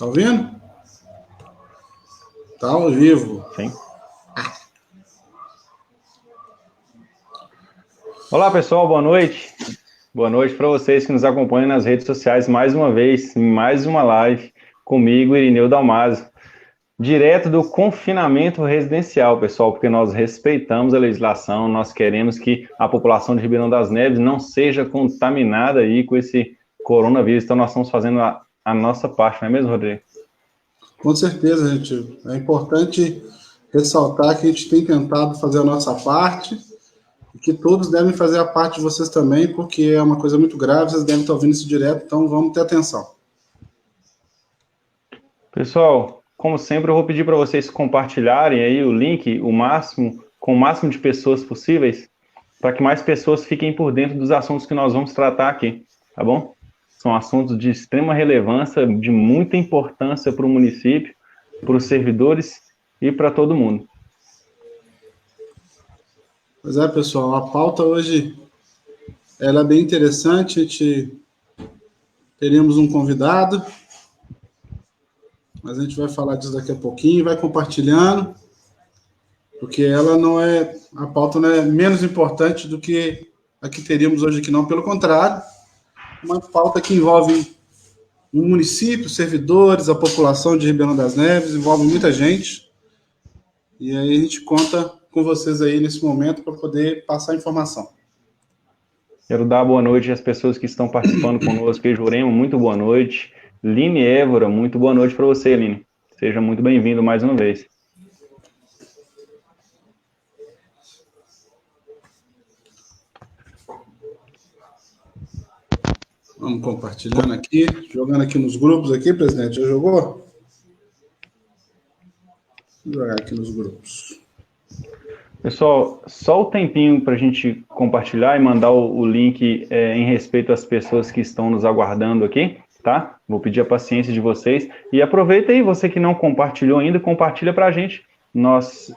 Tá ouvindo? Tá ao vivo. Sim. Olá, pessoal, boa noite. Boa noite para vocês que nos acompanham nas redes sociais mais uma vez, em mais uma live comigo, Irineu Dalmaso. Direto do confinamento residencial, pessoal, porque nós respeitamos a legislação, nós queremos que a população de Ribeirão das Neves não seja contaminada aí com esse coronavírus, então nós estamos fazendo a nossa parte, não é mesmo, Rodrigo? Com certeza, gente. É importante ressaltar que a gente tem tentado fazer a nossa parte e que todos devem fazer a parte de vocês também, porque é uma coisa muito grave, vocês devem estar ouvindo isso direto, então vamos ter atenção. Pessoal, como sempre, eu vou pedir para vocês compartilharem aí o link, com o máximo de pessoas possíveis, para que mais pessoas fiquem por dentro dos assuntos que nós vamos tratar aqui, tá bom? São assuntos de extrema relevância, de muita importância para o município, para os servidores e para todo mundo. Pois é, pessoal, a pauta hoje ela é bem interessante, a gente teríamos um convidado, mas a gente vai falar disso daqui a pouquinho, vai compartilhando, porque a pauta não é menos importante do que a que teríamos hoje aqui, não, pelo contrário, uma pauta que envolve o município, servidores, a população de Ribeirão das Neves, envolve muita gente, e aí a gente conta com vocês aí nesse momento para poder passar a informação. Quero dar boa noite às pessoas que estão participando conosco. Jurema, muito boa noite. Line Évora, muito boa noite para você, Line. Seja muito bem-vindo mais uma vez. Vamos compartilhando aqui, jogando aqui nos grupos aqui, presidente. Já jogou? Vou jogar aqui nos grupos. Pessoal, só o tempinho para a gente compartilhar e mandar o link em respeito às pessoas que estão nos aguardando aqui, tá? Vou pedir a paciência de vocês. E aproveita aí, você que não compartilhou ainda, compartilha para a gente. Nós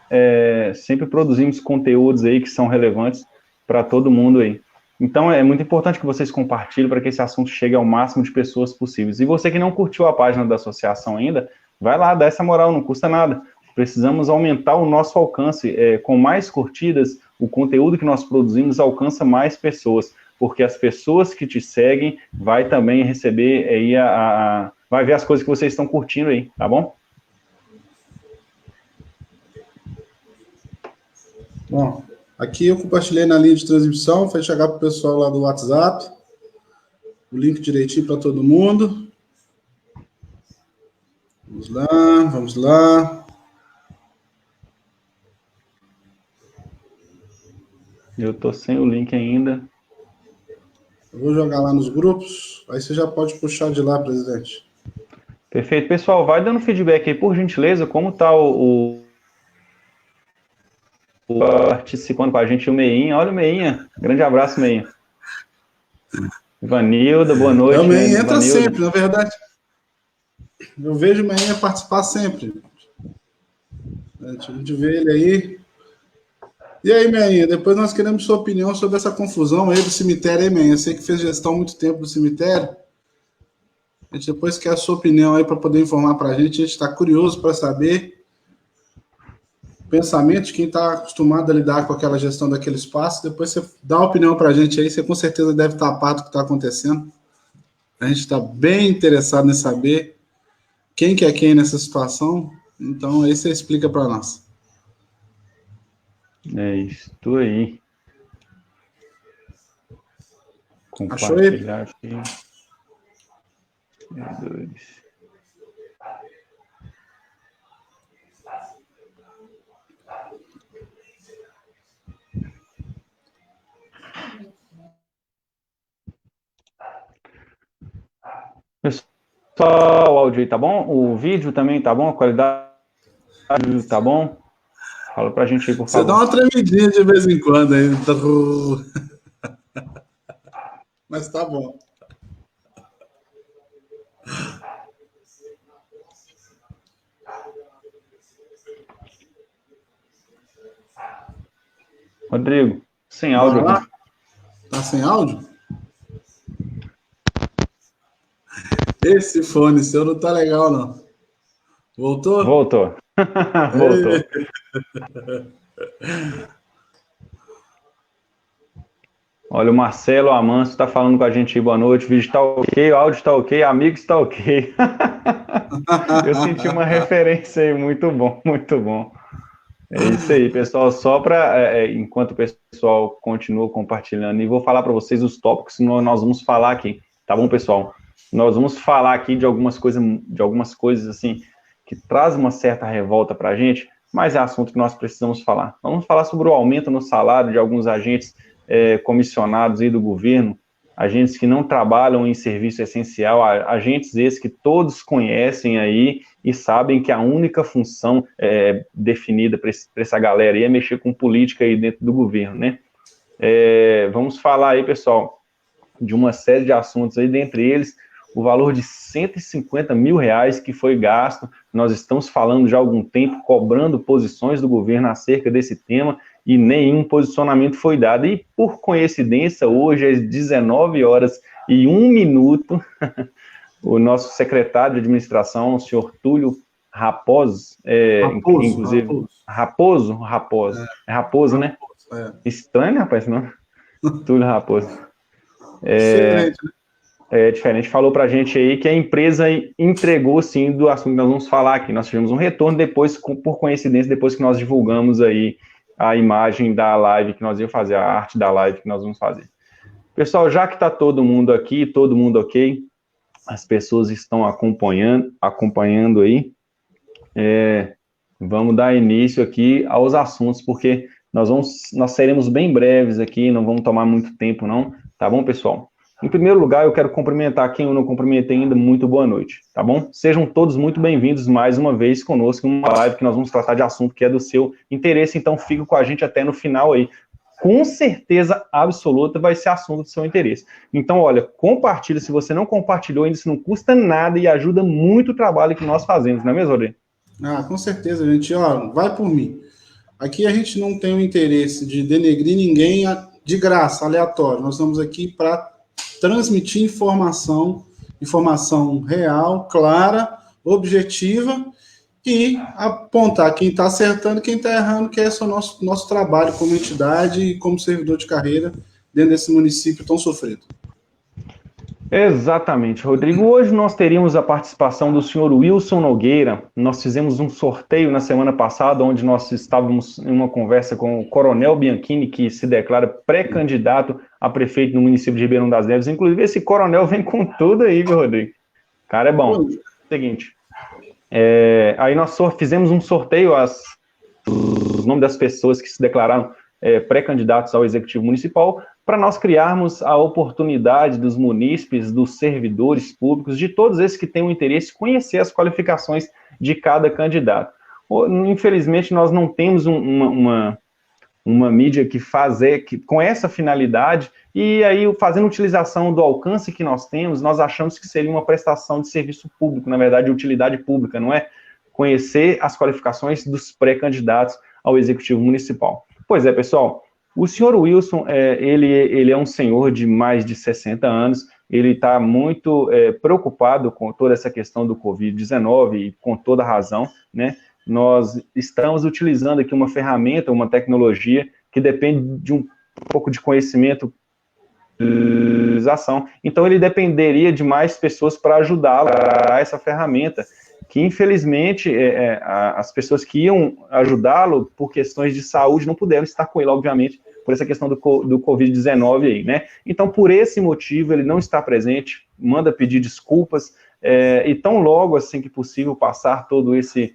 sempre produzimos conteúdos aí que são relevantes para todo mundo aí. Então, é muito importante que vocês compartilhem para que esse assunto chegue ao máximo de pessoas possíveis. E você que não curtiu a página da associação ainda, vai lá, dá essa moral, não custa nada. Precisamos aumentar o nosso alcance. Com mais curtidas, o conteúdo que nós produzimos alcança mais pessoas, porque as pessoas que te seguem vai também receber aí vai ver as coisas que vocês estão curtindo aí, tá bom? Bom, aqui eu compartilhei na linha de transmissão, vai chegar para o pessoal lá do WhatsApp, o link direitinho para todo mundo. Vamos lá, vamos lá. Eu tô sem o link ainda. Eu vou jogar lá nos grupos, aí você já pode puxar de lá, presidente. Perfeito. Pessoal, vai dando feedback aí, por gentileza, como tá o participando com a gente, o Meinha. Olha o Meinha. Grande abraço, Meinha. Ivanilda, boa noite. O Meinha entra sempre, na verdade. Eu vejo o Meinha participar sempre. A gente vê ele aí. E aí, Meinha, depois nós queremos sua opinião sobre essa confusão aí do cemitério, aí, Meinha. Você que fez gestão há muito tempo do cemitério. A gente depois quer a sua opinião aí para poder informar para a gente está curioso para saber o pensamento de quem está acostumado a lidar com aquela gestão daquele espaço. Depois você dá uma opinião para a gente aí, você com certeza deve estar a par do que está acontecendo. A gente está bem interessado em saber quem que é quem nessa situação. Então, aí você explica para nós. É isso aí. Compartilhar aqui. Pessoal, o áudio aí tá bom? O vídeo também tá bom? A qualidade tá bom? Fala pra gente aí, por favor. Você dá uma tremidinha de vez em quando aí. Mas tá bom. Rodrigo, sem áudio aqui. Tá sem áudio? Esse fone seu não tá legal, não. Voltou? Voltou. Voltou. Olha, o Marcelo Amanso está falando com a gente aí, boa noite. O vídeo está ok, o áudio está ok, amigo está ok. Eu senti uma referência aí, muito bom, muito bom. É isso aí, pessoal. Só para, enquanto o pessoal continua compartilhando, e vou falar para vocês os tópicos que nós vamos falar aqui, tá bom, pessoal? Nós vamos falar aqui de algumas coisas assim, que traz uma certa revolta para a gente, mas é assunto que nós precisamos falar. Vamos falar sobre o aumento no salário de alguns agentes comissionados aí do governo, agentes que não trabalham em serviço essencial, agentes esses que todos conhecem aí e sabem que a única função definida para essa galera aí é mexer com política aí dentro do governo, né? Vamos falar aí, pessoal, de uma série de assuntos aí, dentre eles, o valor de R$150 mil que foi gasto. Nós estamos falando já há algum tempo, cobrando posições do governo acerca desse tema, e nenhum posicionamento foi dado. E, por coincidência, hoje, às 19h01, o nosso secretário de administração, o senhor Túlio Raposo, inclusive... Raposo? É Raposo, né? Estranho, rapaz, não? Túlio Raposo. Diferente, né? Diferente, falou pra gente aí que a empresa entregou, sim, do assunto que nós vamos falar aqui. Nós tivemos um retorno depois, por coincidência, depois que nós divulgamos aí a imagem da live que nós íamos fazer, a arte da live que nós vamos fazer. Pessoal, já que tá todo mundo aqui, todo mundo ok, as pessoas estão acompanhando aí, vamos dar início aqui aos assuntos, porque nós seremos bem breves aqui, não vamos tomar muito tempo não, tá bom, pessoal? Em primeiro lugar, eu quero cumprimentar quem eu não cumprimentei ainda, muito boa noite, tá bom? Sejam todos muito bem-vindos mais uma vez conosco em uma live que nós vamos tratar de assunto que é do seu interesse, então fica com a gente até no final aí. Com certeza absoluta vai ser assunto do seu interesse. Então, olha, compartilha, se você não compartilhou ainda, isso não custa nada e ajuda muito o trabalho que nós fazemos, não é mesmo, Rodrigo? Com certeza, gente. Vai por mim. Aqui a gente não tem o interesse de denegrir ninguém de graça, aleatório. Nós estamos aqui para transmitir informação real, clara, objetiva e apontar quem está acertando, quem está errando, que esse é o nosso trabalho como entidade e como servidor de carreira dentro desse município tão sofrido. Exatamente, Rodrigo. Hoje nós teríamos a participação do senhor Wilson Nogueira. Nós fizemos um sorteio na semana passada, onde nós estávamos em uma conversa com o Coronel Bianchini, que se declara pré-candidato a prefeito no município de Ribeirão das Neves. Inclusive, esse coronel vem com tudo aí, viu, Rodrigo? Cara, é bom. Seguinte, aí nós fizemos um sorteio, os nomes das pessoas que se declararam pré-candidatos ao Executivo Municipal, para nós criarmos a oportunidade dos munícipes, dos servidores públicos, de todos esses que têm o interesse, conhecer as qualificações de cada candidato. Infelizmente, nós não temos uma mídia que com essa finalidade, e aí, fazendo utilização do alcance que nós temos, nós achamos que seria uma prestação de serviço público, na verdade, de utilidade pública, não é? Conhecer as qualificações dos pré-candidatos ao Executivo Municipal. Pois é, pessoal, o senhor Wilson, ele é um senhor de mais de 60 anos, ele está muito preocupado com toda essa questão do Covid-19, e com toda razão, né? Nós estamos utilizando aqui uma ferramenta, uma tecnologia, que depende de um pouco de conhecimento, então ele dependeria de mais pessoas para ajudá-lo a essa ferramenta, que infelizmente as pessoas que iam ajudá-lo por questões de saúde não puderam estar com ele, obviamente, por essa questão do Covid-19 aí, né? Então, por esse motivo, ele não está presente, manda pedir desculpas, e tão logo assim que possível passar todo esse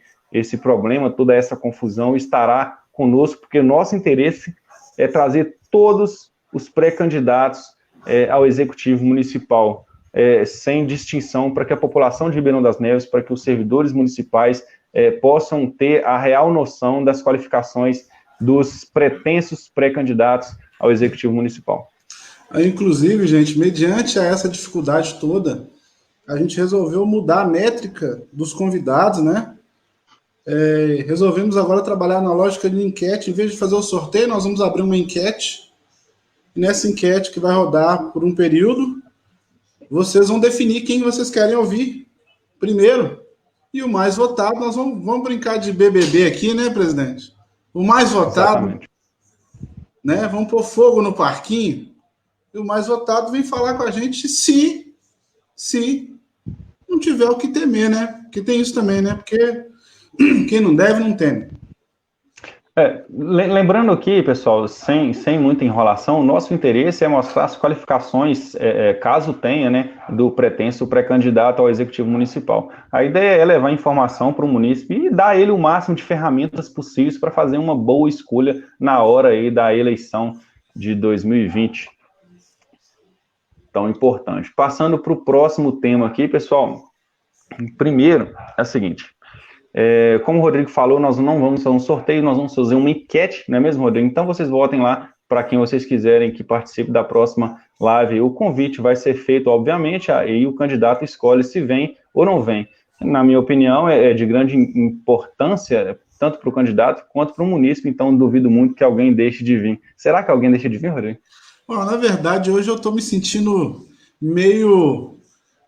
problema, toda essa confusão, estará conosco, porque o nosso interesse é trazer todos os pré-candidatos ao Executivo Municipal, sem distinção, para que a população de Ribeirão das Neves, para que os servidores municipais possam ter a real noção das qualificações dos pretensos pré-candidatos ao Executivo Municipal. Inclusive, gente, mediante a essa dificuldade toda, a gente resolveu mudar a métrica dos convidados, né? Resolvemos agora trabalhar na lógica de enquete. Em vez de fazer o sorteio, nós vamos abrir uma enquete. E nessa enquete que vai rodar por um período, vocês vão definir quem vocês querem ouvir primeiro. E o mais votado, nós vamos brincar de BBB aqui, né, presidente? O mais votado, Exatamente. né? Vamos pôr fogo no parquinho. E o mais votado vem falar com a gente se não tiver o que temer, né? Porque tem isso também, né? Porque quem não deve, não teme. Lembrando aqui, pessoal, sem muita enrolação, o nosso interesse é mostrar as qualificações, caso tenha, né, do pretenso pré-candidato ao Executivo Municipal. A ideia é levar informação para o munícipe e dar a ele o máximo de ferramentas possíveis para fazer uma boa escolha na hora aí da eleição de 2020. Tão importante. Passando para o próximo tema aqui, pessoal, primeiro é o seguinte... como o Rodrigo falou, nós não vamos fazer um sorteio, nós vamos fazer uma enquete, não é mesmo, Rodrigo? Então vocês votem lá para quem vocês quiserem que participe da próxima live. O convite vai ser feito, obviamente, aí o candidato escolhe se vem ou não vem. Na minha opinião, é de grande importância, tanto para o candidato quanto para o munícipe, então duvido muito que alguém deixe de vir. Será que alguém deixa de vir, Rodrigo? Bom, na verdade, hoje eu estou me sentindo meio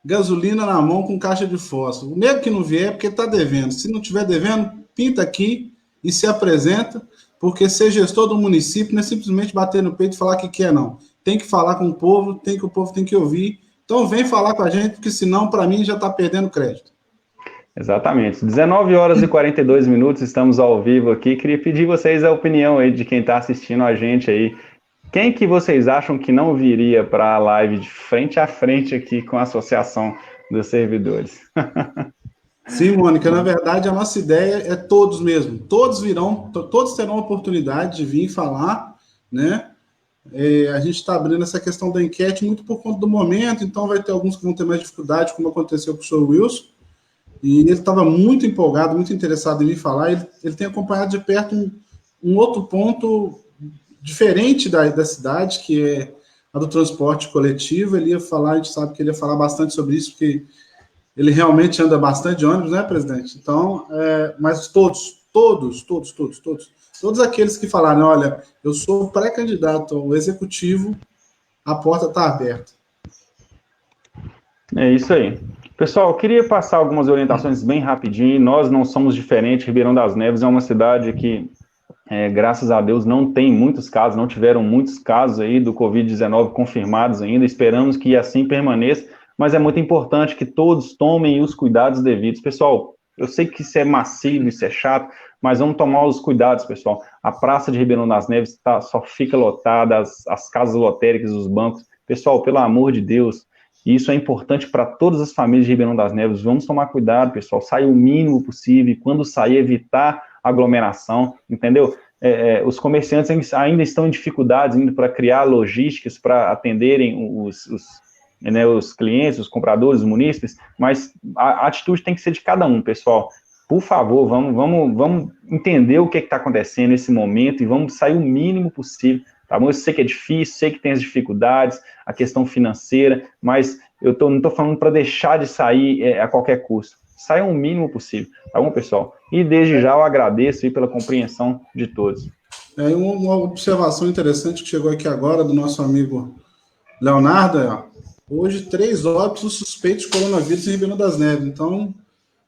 gasolina na mão com caixa de fósforo. O nego que não vier é porque está devendo. Se não tiver devendo, pinta aqui e se apresenta, porque ser gestor do município não é simplesmente bater no peito e falar que quer, não. Tem que falar com o povo tem que ouvir. Então vem falar com a gente, porque senão, para mim, já está perdendo crédito. Exatamente. 19 horas e 42 minutos, estamos ao vivo aqui. Queria pedir vocês a opinião aí de quem está assistindo a gente aí. Quem que vocês acham que não viria para a live de frente a frente aqui com a Associação dos Servidores? Sim, Mônica, na verdade a nossa ideia é todos mesmo. Todos virão, todos terão a oportunidade de vir falar, né? A gente está abrindo essa questão da enquete muito por conta do momento, então vai ter alguns que vão ter mais dificuldade, como aconteceu com o senhor Wilson. E ele estava muito empolgado, muito interessado em vir falar. Ele tem acompanhado de perto um outro ponto diferente da cidade, que é a do transporte coletivo. Ele ia falar, a gente sabe que ele ia falar bastante sobre isso, porque ele realmente anda bastante de ônibus, né, presidente? Então, mas todos aqueles que falaram, olha, eu sou pré-candidato ao executivo, a porta está aberta. É isso aí. Pessoal, eu queria passar algumas orientações bem rapidinho. Nós não somos diferentes. Ribeirão das Neves é uma cidade que, graças a Deus, não tem muitos casos, não tiveram muitos casos aí do Covid-19 confirmados ainda. Esperamos que assim permaneça, mas é muito importante que todos tomem os cuidados devidos. Pessoal, eu sei que isso é massivo, isso é chato, mas vamos tomar os cuidados, pessoal. A praça de Ribeirão das Neves só fica lotada, as casas lotéricas, os bancos. Pessoal, pelo amor de Deus, isso é importante para todas as famílias de Ribeirão das Neves. Vamos tomar cuidado, pessoal. Sair o mínimo possível. Quando sair, evitar aglomeração, entendeu? Os comerciantes ainda estão em dificuldades para criar logísticas para atenderem os clientes, os compradores, os munícipes, mas a atitude tem que ser de cada um, pessoal. Por favor, vamos entender o que está acontecendo nesse momento e vamos sair o mínimo possível. Tá bom? Eu sei que é difícil, sei que tem as dificuldades, a questão financeira, mas eu não estou falando para deixar de sair a qualquer custo. Saia o mínimo possível, tá bom, pessoal? E desde já eu agradeço aí pela compreensão de todos. Uma observação interessante que chegou aqui agora do nosso amigo Leonardo, hoje 3 óbitos suspeitos de coronavírus em Ribeirão das Neves. Então,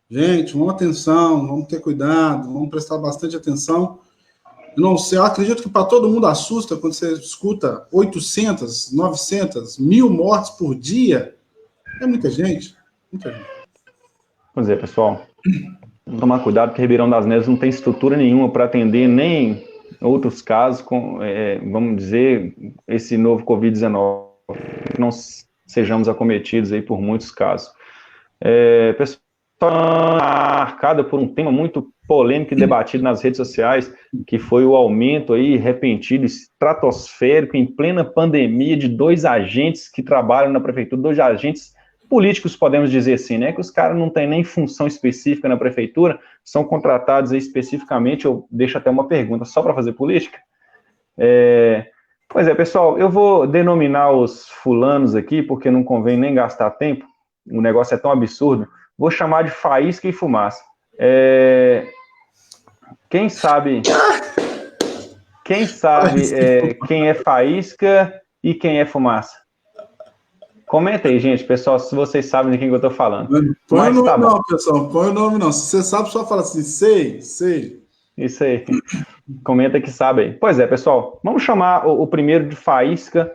gente, vamos atenção, vamos ter cuidado, vamos prestar bastante atenção. Eu não sei, eu acredito que para todo mundo assusta quando você escuta 800, 900, 1.000 mortes por dia. É muita gente, muita gente. Pois é, pessoal, vamos tomar cuidado porque Ribeirão das Neves não tem estrutura nenhuma para atender nem outros casos, vamos dizer, esse novo Covid-19, que não sejamos acometidos aí por muitos casos. Pessoal, marcada por um tema muito polêmico e debatido nas redes sociais, que foi o aumento aí repentino, estratosférico, em plena pandemia, de 2 agentes que trabalham na prefeitura, 2 agentes políticos, podemos dizer assim, né, que os caras não têm nem função específica na prefeitura, são contratados aí especificamente, eu deixo até uma pergunta, só para fazer política? Pois é, pessoal, eu vou denominar os fulanos aqui, porque não convém nem gastar tempo, o negócio é tão absurdo, vou chamar de faísca e fumaça. Quem sabe quem é faísca e quem é fumaça? Comenta aí, gente, pessoal, se vocês sabem de quem que eu tô falando. Põe Mas o nome tá bom. não, pessoal. Põe o nome não. Se você sabe, só fala assim, sei. Isso aí. Comenta que sabe aí. Pois é, pessoal, vamos chamar o primeiro de Faísca.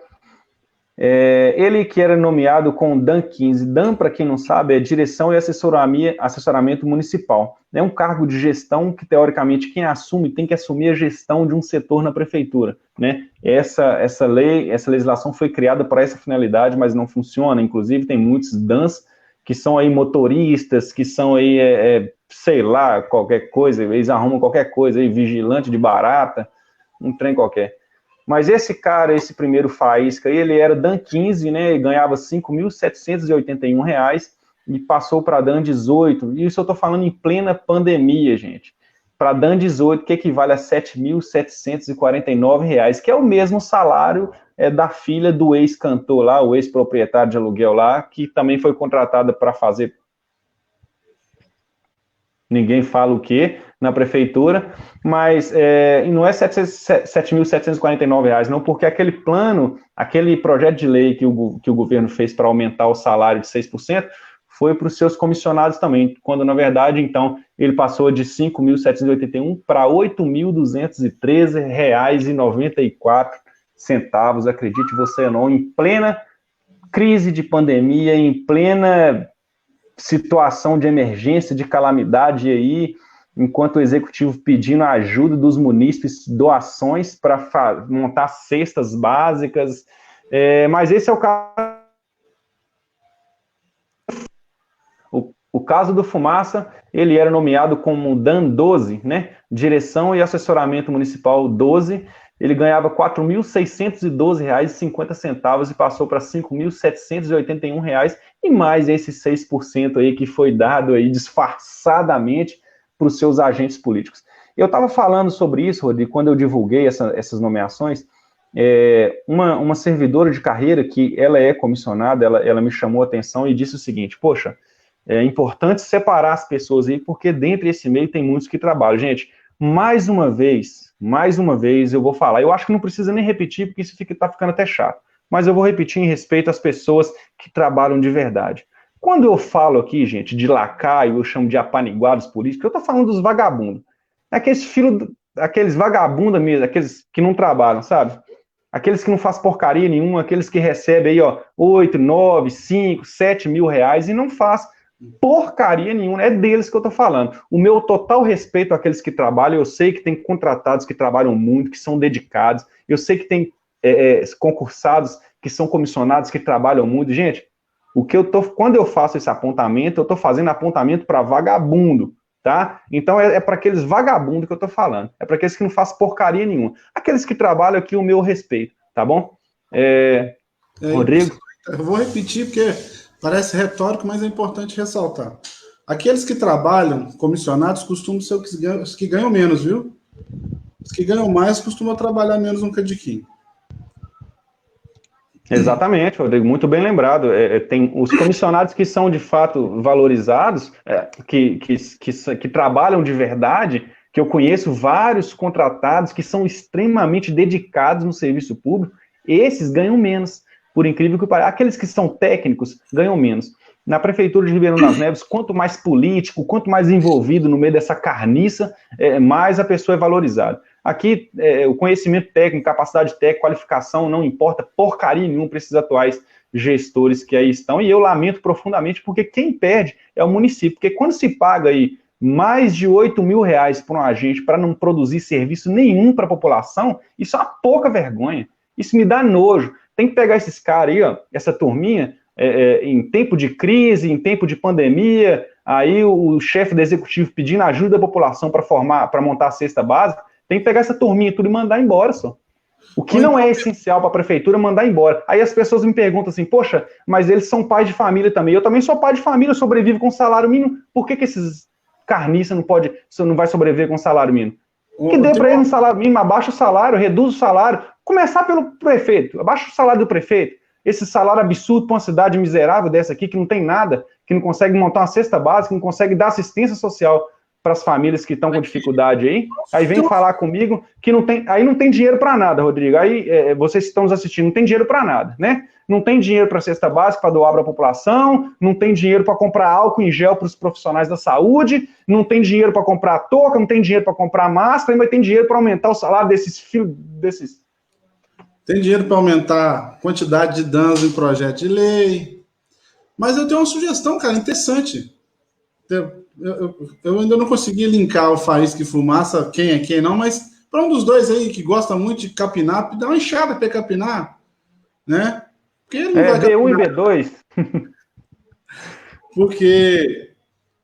Ele que era nomeado com DAN 15. DAN, para quem não sabe, é Direção e Assessoramento Municipal. É um cargo de gestão que, teoricamente, quem assume tem que assumir a gestão de um setor na prefeitura, né? Essa legislação foi criada para essa finalidade, mas não funciona. Inclusive, tem muitos DANs que são aí motoristas, que são aí, sei lá, qualquer coisa, eles arrumam qualquer coisa aí, vigilante de barata, um trem qualquer. Mas esse cara, esse primeiro Faísca, ele era DAN 15, né, e ganhava R$ 5.781 e passou para DAN 18. E isso eu estou falando em plena pandemia, gente. Para DAN 18, que equivale a R$ 7.749, que é o mesmo salário da filha do ex-cantor lá, o ex-proprietário de aluguel lá, que também foi contratada para fazer... Ninguém fala o quê na prefeitura, mas não é R$ 7.749, não, porque aquele plano, aquele projeto de lei que o governo fez para aumentar o salário de 6%, foi para os seus comissionados também, quando, na verdade, então, ele passou de R$ 5.781 para R$ 8.213,94, acredite você ou não, em plena crise de pandemia, em plena situação de emergência, de calamidade aí, enquanto o executivo pedindo a ajuda dos munícipes, doações para montar cestas básicas, mas esse é o caso. O caso do Fumaça, ele era nomeado como DAN 12, né? Direção e Assessoramento Municipal 12, ele ganhava R$ 4.612,50 e passou para R$ 5.781, e mais esses 6% aí que foi dado aí disfarçadamente para os seus agentes políticos. Eu estava falando sobre isso, Rodrigo, quando eu divulguei essas nomeações. Uma servidora de carreira, que ela é comissionada, ela me chamou a atenção e disse o seguinte: poxa, é importante separar as pessoas aí, porque dentro desse meio tem muitos que trabalham. Gente, mais uma vez eu vou falar, eu acho que não precisa nem repetir, porque isso tá ficando até chato, mas eu vou repetir em respeito às pessoas que trabalham de verdade. Quando eu falo aqui, gente, de lacaio, eu chamo de apaniguados políticos, eu tô falando dos vagabundos, aqueles vagabundos mesmo, aqueles que não trabalham, sabe? Aqueles que não fazem porcaria nenhuma, aqueles que recebem aí, ó, 8, 9, 5, 7 mil reais e não faz porcaria nenhuma, é deles que eu tô falando. O meu total respeito àqueles que trabalham, eu sei que tem contratados que trabalham muito, que são dedicados, eu sei que tem concursados que são comissionados que trabalham muito. Gente, quando eu faço esse apontamento, eu tô fazendo apontamento para vagabundo, tá? Então é para aqueles vagabundos que eu tô falando, é para aqueles que não fazem porcaria nenhuma. Aqueles que trabalham aqui, o meu respeito, tá bom? Rodrigo? Eu vou repetir porque parece retórico, mas é importante ressaltar. Aqueles que trabalham comissionados costumam ser os que ganham menos, viu? Os que ganham mais costumam trabalhar menos um cadiquinho. Exatamente, Rodrigo, muito bem lembrado. Tem os comissionados que são de fato valorizados, que trabalham de verdade, que eu conheço vários contratados que são extremamente dedicados no serviço público, esses ganham menos, por incrível que pareça. Aqueles que são técnicos ganham menos. Na Prefeitura de Ribeirão das Neves, quanto mais político, quanto mais envolvido no meio dessa carniça, mais a pessoa é valorizada. Aqui, o conhecimento técnico, capacidade técnica, qualificação, não importa porcaria nenhuma para esses atuais gestores que aí estão, e eu lamento profundamente, porque quem perde é o município, porque quando se paga aí mais de 8 mil reais para um agente para não produzir serviço nenhum para a população, isso é uma pouca vergonha, isso me dá nojo. Tem que pegar esses caras aí, ó, essa turminha, em tempo de crise, em tempo de pandemia, aí o chefe do executivo pedindo ajuda da população para montar a cesta básica, tem que pegar essa turminha tudo e mandar embora, só. O que não é essencial para a prefeitura, mandar embora. Aí as pessoas me perguntam assim, poxa, mas eles são pais de família também. Eu também sou pai de família, eu sobrevivo com salário mínimo. Por que esses carniças não vai sobreviver com salário mínimo? Que dê para eles um salário mínimo, abaixa o salário, reduz o salário. Começar pelo prefeito, abaixa o salário do prefeito. Esse salário absurdo para uma cidade miserável dessa aqui, que não tem nada, que não consegue montar uma cesta básica, não consegue dar assistência social para as famílias que estão com dificuldade aí vem falar comigo que não tem dinheiro para nada, Rodrigo. Aí vocês que estão nos assistindo, não tem dinheiro para nada, né? Não tem dinheiro para cesta básica para doar para a população, não tem dinheiro para comprar álcool em gel para os profissionais da saúde, não tem dinheiro para comprar touca, não tem dinheiro para comprar máscara, mas tem dinheiro para aumentar o salário desses. Tem dinheiro para aumentar a quantidade de danos em projeto de lei. Mas eu tenho uma sugestão, cara, interessante. Eu ainda não consegui linkar o Faísca e Fumaça, quem é quem não, mas para um dos dois aí que gosta muito de capinar, dá uma enxada para capinar, né? Porque ele não vai B1 e B2. Porque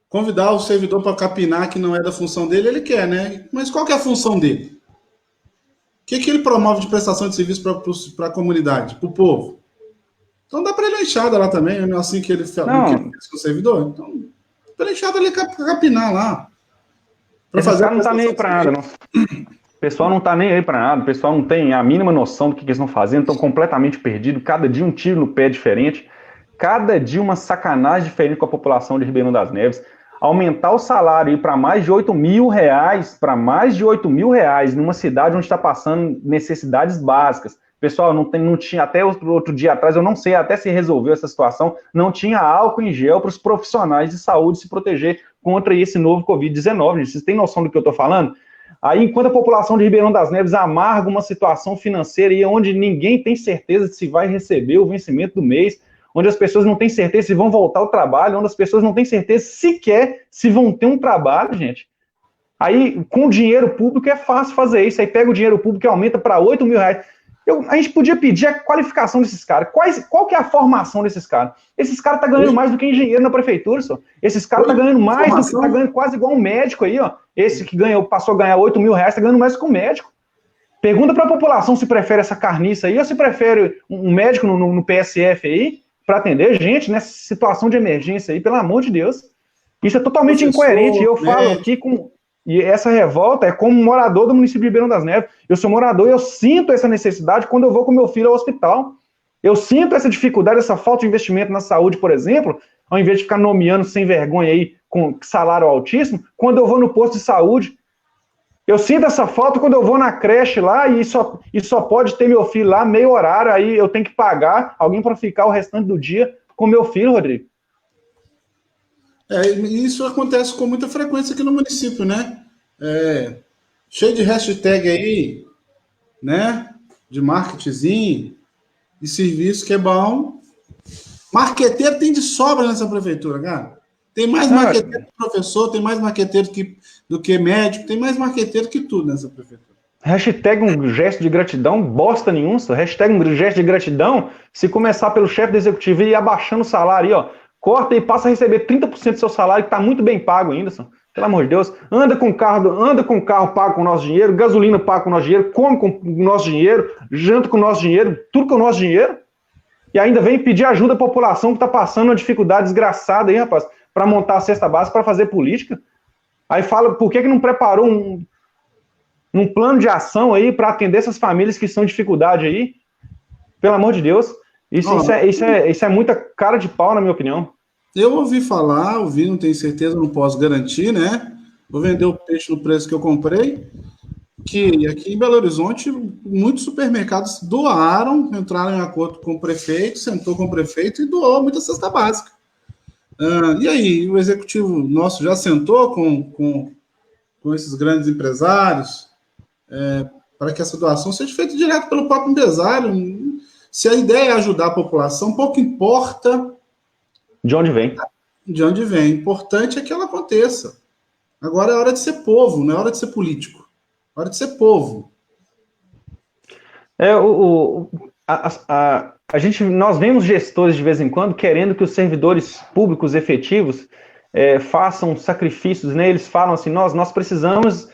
convidar o servidor para capinar que não é da função dele, ele quer, né? Mas qual que é a função dele? O que ele promove de prestação de serviço para a comunidade, para o povo? Então dá para ele uma enxada lá também, assim que ele fez com o servidor. Então, para ele enxada ele capinar lá. Esse cara não tá nem aí para nada, não. O pessoal não tá nem aí para nada, o pessoal não tem a mínima noção do que eles estão fazendo, estão completamente perdidos, cada dia um tiro no pé diferente, cada dia uma sacanagem diferente com a população de Ribeirão das Neves. Aumentar o salário para mais de R$8 mil, numa cidade onde está passando necessidades básicas. Pessoal, não tinha, até outro dia atrás, eu não sei até se resolveu essa situação, não tinha álcool em gel para os profissionais de saúde se proteger contra esse novo Covid-19. Vocês têm noção do que eu estou falando? Aí, enquanto a população de Ribeirão das Neves amarga uma situação financeira e onde ninguém tem certeza de se vai receber o vencimento do mês, onde as pessoas não têm certeza se vão voltar ao trabalho, onde as pessoas não têm certeza sequer se vão ter um trabalho, gente. Aí, com dinheiro público, é fácil fazer isso. Aí pega o dinheiro público e aumenta para R$8 mil. A gente podia pedir a qualificação desses caras. Qual que é a formação desses caras? Esses caras estão ganhando mais do que engenheiro na prefeitura, só. Esses caras estão ganhando mais do que está ganhando quase igual um médico aí, ó. Esse que passou a ganhar R$8 mil, está ganhando mais que um médico. Pergunta para a população se prefere essa carniça aí ou se prefere um médico no PSF aí para atender gente nessa situação de emergência aí, pelo amor de Deus. Isso é totalmente incoerente. E eu falo aqui e essa revolta é como morador do município de Ribeirão das Neves. Eu sou morador e eu sinto essa necessidade quando eu vou com meu filho ao hospital. Eu sinto essa dificuldade, essa falta de investimento na saúde, por exemplo, ao invés de ficar nomeando sem vergonha aí com salário altíssimo, quando eu vou no posto de saúde. Eu sinto essa falta quando eu vou na creche lá e só pode ter meu filho lá meio horário, aí eu tenho que pagar alguém para ficar o restante do dia com meu filho, Rodrigo. Isso acontece com muita frequência aqui no município, né? Cheio de hashtag aí, né? De marketing e serviço que é bom. Marqueteiro tem de sobra nessa prefeitura, cara. Tem mais marqueteiro que professor, tem mais marqueteiro do que médico, tem mais marqueteiro que tudo nessa prefeitura. Hashtag um gesto de gratidão, bosta nenhuma, só. Hashtag um gesto de gratidão, se começar pelo chefe do executivo e ir abaixando o salário aí, ó, corta e passa a receber 30% do seu salário, que tá muito bem pago ainda, só. Pelo amor de Deus, anda com carro pago com o nosso dinheiro, gasolina pago com o nosso dinheiro, come com o nosso dinheiro, janta com o nosso dinheiro, tudo com o nosso dinheiro, e ainda vem pedir ajuda à população que está passando uma dificuldade desgraçada aí, rapaz, para montar a cesta básica, para fazer política. Aí fala, por que não preparou um plano de ação aí para atender essas famílias que estão em dificuldade aí? Pelo amor de Deus, isso é muita cara de pau, na minha opinião. Eu ouvi falar, não tenho certeza, não posso garantir, né? Vou vender o peixe no preço que eu comprei, que aqui em Belo Horizonte, muitos supermercados entraram em acordo com o prefeito, sentou com o prefeito e doou muita cesta básica. E aí, o executivo nosso já sentou com esses grandes empresários para que essa doação seja feita direto pelo próprio empresário. Se a ideia é ajudar a população, pouco importa de onde vem. De onde vem. O importante é que ela aconteça. Agora é hora de ser povo, não é hora de ser político. É hora de ser povo. Nós vemos gestores de vez em quando querendo que os servidores públicos efetivos façam sacrifícios, né? Eles falam assim, nós precisamos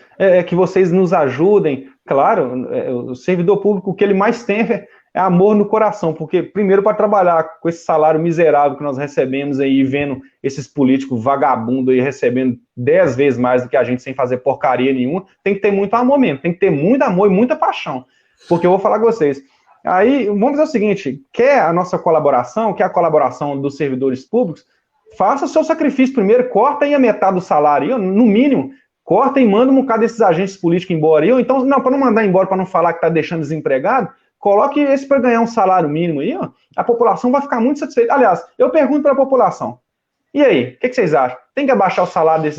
que vocês nos ajudem. Claro, o servidor público, o que ele mais tem é amor no coração, porque primeiro para trabalhar com esse salário miserável que nós recebemos aí, vendo esses políticos vagabundos aí recebendo 10 vezes mais do que a gente sem fazer porcaria nenhuma, tem que ter muito amor mesmo, tem que ter muito amor e muita paixão, porque eu vou falar com vocês. Aí, vamos dizer o seguinte, quer a nossa colaboração, quer a colaboração dos servidores públicos, faça seu sacrifício primeiro, corta aí a metade do salário, no mínimo, corta e manda um bocado desses agentes políticos embora. Ou então, não, para não mandar embora, para não falar que está deixando desempregado, coloque esse para ganhar um salário mínimo aí, ó. A população vai ficar muito satisfeita. Aliás, eu pergunto para a população, e aí, o que vocês acham? Tem que abaixar o salário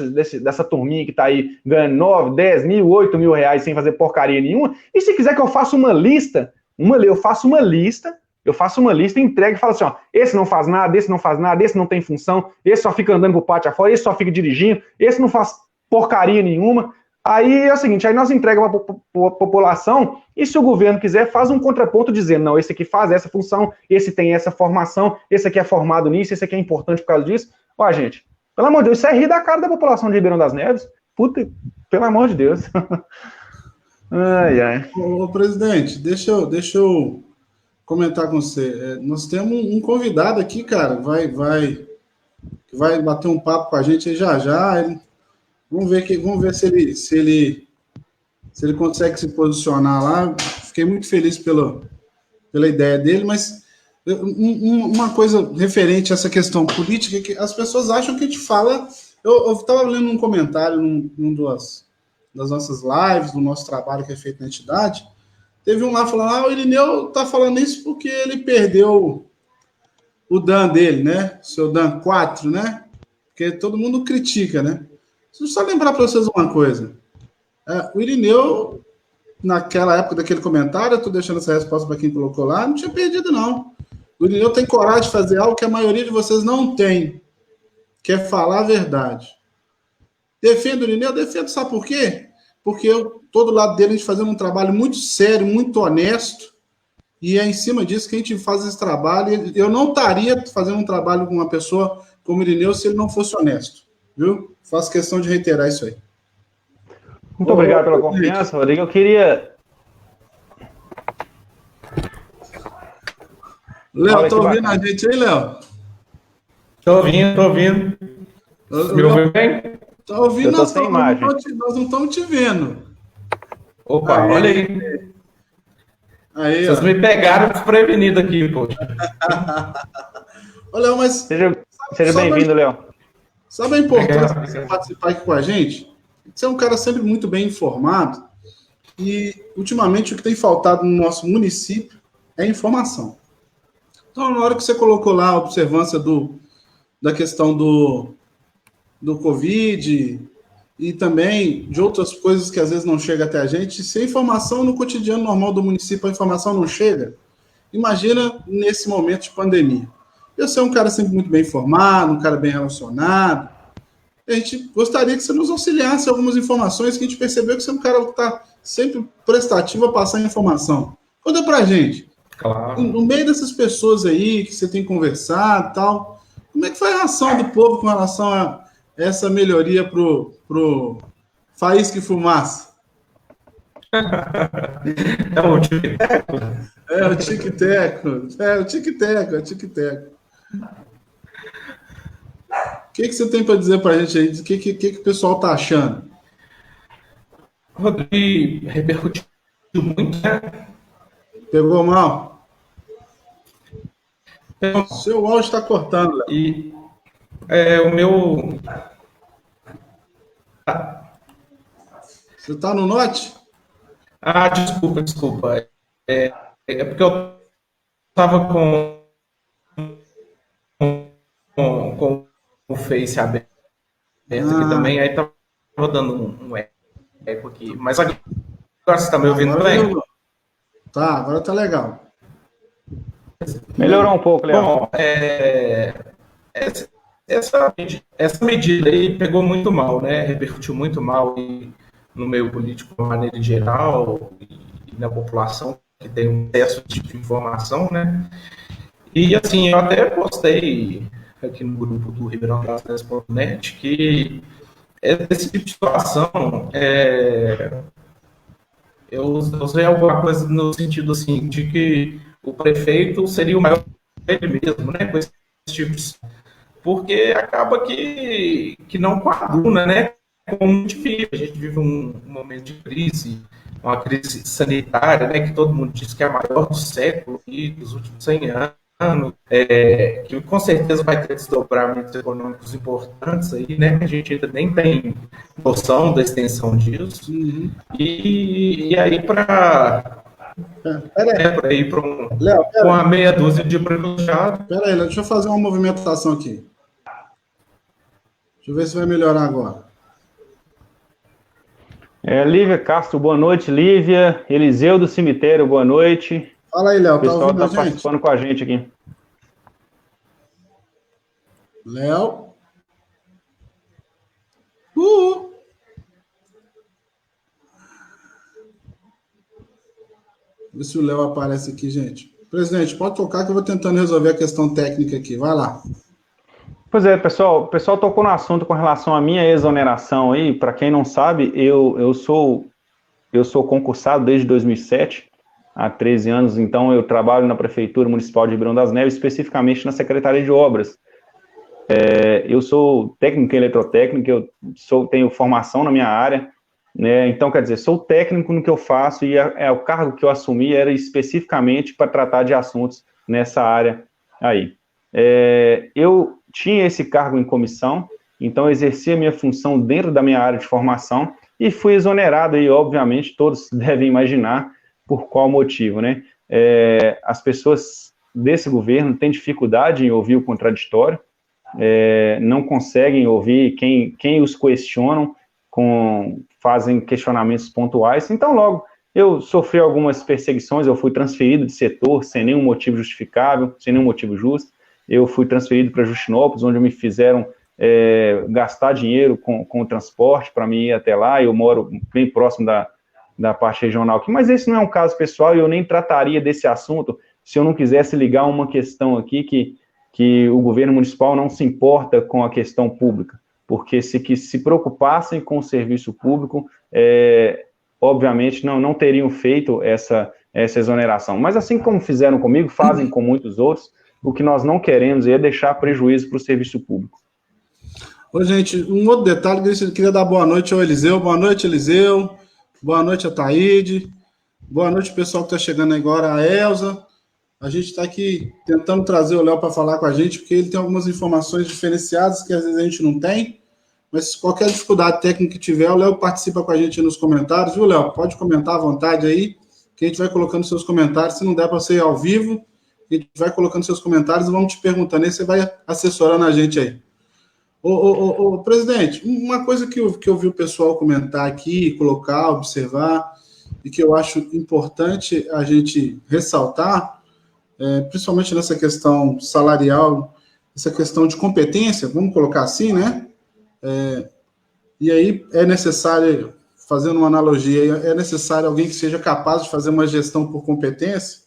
dessa turminha que está aí ganhando 9, 10 mil, 8 mil reais sem fazer porcaria nenhuma? E se quiser que eu faça uma lista, eu faço uma lista, entrego e falo assim, ó, esse não faz nada, esse não tem função, esse só fica andando pro pátio afora, esse só fica dirigindo, esse não faz porcaria nenhuma. Aí é o seguinte, aí nós entregamos para a população, e se o governo quiser, faz um contraponto dizendo, não, esse aqui faz essa função, esse tem essa formação, esse aqui é formado nisso, esse aqui é importante por causa disso. Ó, gente, pelo amor de Deus, isso é rir da cara da população de Ribeirão das Neves. Puta, pelo amor de Deus. Ai, ai. Ô, presidente, deixa eu comentar com você. Nós temos um convidado aqui, cara, que vai bater um papo com a gente aí já já. Vamos ver se ele consegue se posicionar lá. Fiquei muito feliz pela ideia dele, mas uma coisa referente a essa questão política é que as pessoas acham que a gente fala. Eu estava lendo um comentário num das nossas lives, do nosso trabalho que é feito na entidade. Teve um lá falando, o Irineu tá falando isso porque ele perdeu o Dan dele, né? O seu Dan 4, né? Porque todo mundo critica, né? Deixa eu só lembrar para vocês uma coisa. O Irineu, naquela época daquele comentário, eu estou deixando essa resposta para quem colocou lá, não tinha perdido, não. O Irineu tem coragem de fazer algo que a maioria de vocês não tem, que é falar a verdade. Defendo o Irineu? Defendo, sabe por quê? Porque eu estou do lado dele, a gente fazendo um trabalho muito sério, muito honesto, e é em cima disso que a gente faz esse trabalho. Eu não estaria fazendo um trabalho com uma pessoa como o Irineu se ele não fosse honesto, viu? Faço questão de reiterar isso aí. Muito obrigado pela confiança, Rodrigo. Eu queria... Léo, tá ouvindo a gente aí, Léo? Tô ouvindo. Me ouviu bem? Tá ouvindo, nós não estamos te vendo. Opa, olha aí. Aí, vocês me pegaram desprevenido aqui, pô. Ô, Léo, mas... Seja bem-vindo, Léo. Sabe a importância de você participar aqui com a gente? Você é um cara sempre muito bem informado e, ultimamente, o que tem faltado no nosso município é informação. Então, na hora que você colocou lá a observância da questão do Covid e também de outras coisas que às vezes não chegam até a gente, se a informação no cotidiano normal do município, a informação não chega, imagina nesse momento de pandemia. Você é um cara sempre muito bem informado, um cara bem relacionado. A gente gostaria que você nos auxiliasse em algumas informações, que a gente percebeu que você é um cara que está sempre prestativo a passar informação. Conta pra gente. Claro. No meio dessas pessoas aí que você tem conversado e tal, como é que foi a reação do povo com relação a essa melhoria pro Faísca e Fumaça? É o tic-teco. É o tic-teco. O que você tem para dizer para a gente aí? O que o pessoal está achando? Rodrigo, repercutiu muito, né? Pegou mal? Seu áudio está cortando, Léo. E o meu... Você está no Note? Desculpa. É porque eu estava com o Face aberto aqui também, aí tava dando um eco aqui. Mas agora você está me ouvindo bem? Tá, agora tá legal. Melhorou um pouco, Léo. Bom, essa medida aí pegou muito mal, né? Repercutiu muito mal no meio político de maneira geral e na população que tem um acesso a esse tipo de informação, né? E assim, eu até postei aqui no grupo do Ribeirão das Neves.net que esse tipo de situação eu usei alguma coisa no sentido assim de que o prefeito seria o maior ele mesmo, né? Com esse tipo de... Porque acaba que não coaduna, né? Como a gente vive um momento de crise, uma crise sanitária, né? Que todo mundo diz que é a maior do século e dos últimos 100 anos. ano, que com certeza vai ter desdobramentos econômicos importantes aí, né? A gente ainda nem tem noção da extensão disso. Uhum. E aí para ir para uma meia dúzia de privilegiados. Pera aí, deixa eu fazer uma movimentação aqui. Deixa eu ver se vai melhorar agora. Lívia Castro, boa noite, Lívia. Eliseu do Cemitério, boa noite. Fala aí, Léo, o pessoal tá ouvindo tá participando com a gente aqui. Léo? Vê se o Léo aparece aqui, gente. Presidente, pode tocar que eu vou tentando resolver a questão técnica aqui. Vai lá. Pois é, pessoal. O pessoal tocou no assunto com relação à minha exoneração aí. Para quem não sabe, eu sou concursado desde 2007, há 13 anos. Então, eu trabalho na Prefeitura Municipal de Ribeirão das Neves, especificamente na Secretaria de Obras. Eu sou técnico em eletrotécnica, tenho formação na minha área, né? Então, quer dizer, sou técnico no que eu faço e o cargo que eu assumi era especificamente para tratar de assuntos nessa área aí. Eu tinha esse cargo em comissão, então eu exercia a minha função dentro da minha área de formação e fui exonerado, e obviamente todos devem imaginar por qual motivo, né? As pessoas desse governo têm dificuldade em ouvir o contraditório, não conseguem ouvir quem os questionam, fazem questionamentos pontuais. Então, logo, eu sofri algumas perseguições, eu fui transferido de setor sem nenhum motivo justificável, sem nenhum motivo justo. Eu fui transferido para Justinópolis, onde me fizeram gastar dinheiro com o transporte para mim ir até lá. Eu moro bem próximo da parte regional aqui, mas esse não é um caso pessoal e eu nem trataria desse assunto se eu não quisesse ligar uma questão aqui que o governo municipal não se importa com a questão pública, porque se preocupassem com o serviço público, obviamente não teriam feito essa exoneração. Mas assim como fizeram comigo, fazem com muitos outros. O que nós não queremos é deixar prejuízo para o serviço público. Ô, gente, um outro detalhe, eu queria dar boa noite ao Eliseu. Boa noite, Eliseu. Boa noite a Taíde. Boa noite, pessoal que está chegando agora, a Elza. A gente está aqui tentando trazer o Léo para falar com a gente, porque ele tem algumas informações diferenciadas que às vezes a gente não tem. Mas qualquer dificuldade técnica que tiver, o Léo participa com a gente nos comentários, viu, Léo? Pode comentar à vontade aí, que a gente vai colocando seus comentários. Se não der para ser ao vivo, a gente vai colocando seus comentários e vamos te perguntando aí, você vai assessorando a gente aí. Ô, presidente, uma coisa que eu vi o pessoal comentar aqui, colocar, observar, e que eu acho importante a gente ressaltar, principalmente nessa questão salarial, essa questão de competência, vamos colocar assim, né? E aí é necessário, fazendo uma analogia, é necessário alguém que seja capaz de fazer uma gestão por competência,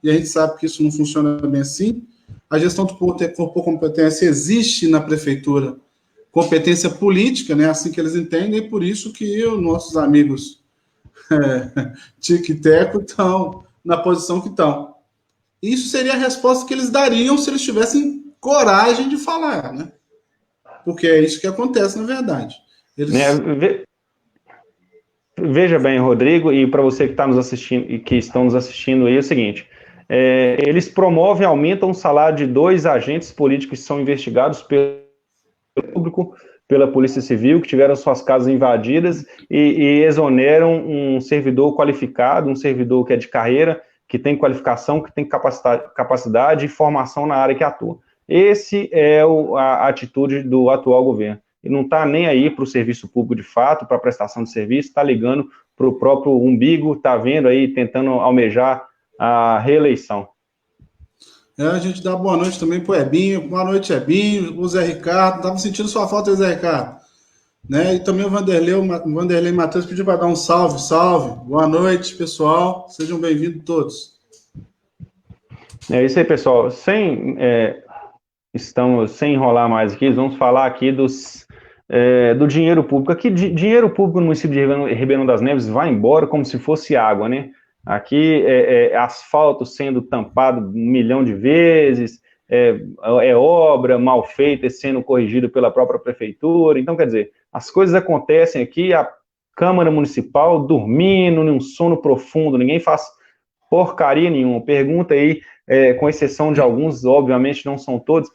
e a gente sabe que isso não funciona bem assim. A gestão por competência existe na prefeitura, competência política, né? Assim que eles entendem, e por isso que os nossos amigos Tic e Teco estão na posição que estão. Isso seria a resposta que eles dariam se eles tivessem coragem de falar, né? Porque é isso que acontece, na verdade. Veja bem, Rodrigo, e para você que está nos assistindo e que estão nos assistindo aí, é o seguinte: eles promovem, aumentam o salário de 2 agentes políticos que são investigados pelo público, pela Polícia Civil, que tiveram suas casas invadidas, e exoneram um servidor qualificado, um servidor que é de carreira, que tem qualificação, que tem capacidade e formação na área que atua. Esse é a atitude do atual governo. Ele não está nem aí para o serviço público de fato, para a prestação de serviço, está ligando para o próprio umbigo, está vendo aí, tentando almejar a reeleição. A gente dá boa noite também para o Ebinho. Boa noite, Ebinho. O Zé Ricardo. Estava sentindo sua falta, Zé Ricardo. Né? E também o Vanderlei Matheus pediu para dar um salve, salve. Boa noite, pessoal. Sejam bem-vindos todos. É isso aí, pessoal. Estamos sem enrolar mais aqui, vamos falar aqui do dinheiro público. Aqui, dinheiro público no município de Ribeirão das Neves vai embora como se fosse água, né? Aqui asfalto sendo tampado 1 milhão de vezes, obra mal feita sendo corrigida pela própria prefeitura. Então, quer dizer, as coisas acontecem aqui, a Câmara Municipal dormindo num sono profundo, ninguém faz porcaria nenhuma. Pergunta aí com exceção de alguns, obviamente não são todos,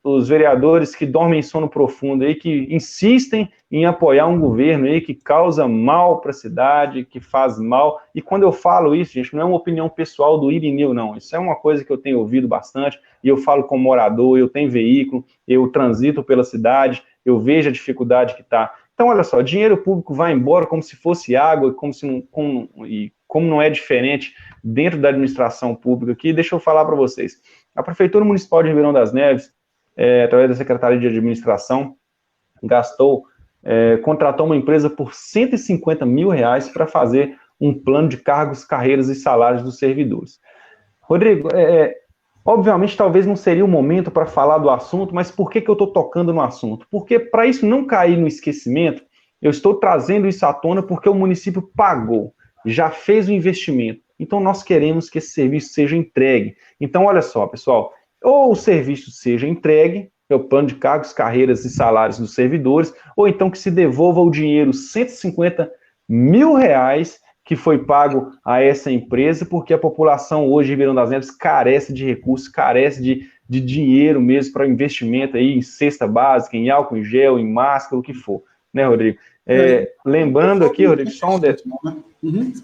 os vereadores que dormem em sono profundo aí, que insistem em apoiar um governo aí que causa mal para a cidade, que faz mal. E quando eu falo isso, gente, não é uma opinião pessoal do Irineu, não. Isso é uma coisa que eu tenho ouvido bastante, e eu falo como morador, eu tenho veículo, eu transito pela cidade, eu vejo a dificuldade que está. Então, olha só, dinheiro público vai embora como se fosse água, como não é diferente dentro da administração pública aqui. Deixa eu falar para vocês. A Prefeitura Municipal de Ribeirão das Neves, através da Secretaria de Administração, contratou uma empresa por R$150 mil para fazer um plano de cargos, carreiras e salários dos servidores. Rodrigo, obviamente talvez não seria o momento para falar do assunto, mas por que eu estou tocando no assunto? Porque para isso não cair no esquecimento, eu estou trazendo isso à tona porque o município pagou, já fez o investimento. Então, nós queremos que esse serviço seja entregue. Então, olha só, pessoal, ou o serviço seja entregue, é o plano de cargos, carreiras e salários dos servidores, ou então que se devolva o dinheiro, R$150 mil, que foi pago a essa empresa, porque a população hoje de Ribeirão das Neves carece de recursos, carece de dinheiro mesmo para investimento aí em cesta básica, em álcool em gel, em máscara, o que for. Né, Rodrigo? Lembrando aqui, Rodrigo, só um detalhe.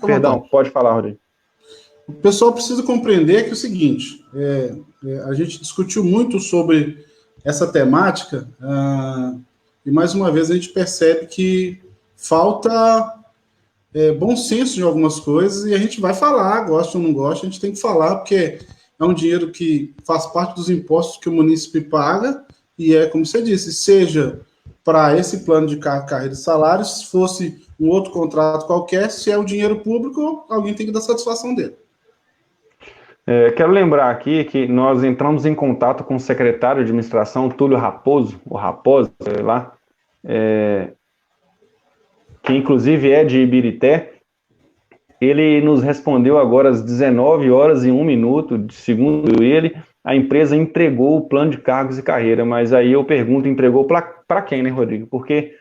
Perdão, pode falar, Rodrigo. O pessoal precisa compreender que é o seguinte, a gente discutiu muito sobre essa temática, e mais uma vez a gente percebe que falta bom senso em algumas coisas, e a gente vai falar, gosta ou não gosta, a gente tem que falar, porque é um dinheiro que faz parte dos impostos que o município paga, e como você disse, seja para esse plano de carreira e salários, se fosse um outro contrato qualquer, se é o dinheiro público, alguém tem que dar satisfação dele. Quero lembrar aqui que nós entramos em contato com o secretário de administração, Túlio Raposo, ou Raposo, sei lá, que inclusive é de Ibirité. Ele nos respondeu agora às 19h01, segundo ele, a empresa entregou o plano de cargos e carreira, mas aí eu pergunto, entregou para quem, né, Rodrigo? Porque,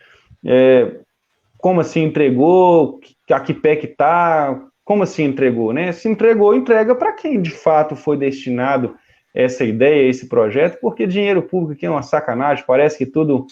como assim entregou? A que pé que está? Como assim entregou, né? Se entregou, entrega para quem de fato foi destinado essa ideia, esse projeto, porque dinheiro público aqui é uma sacanagem, parece que tudo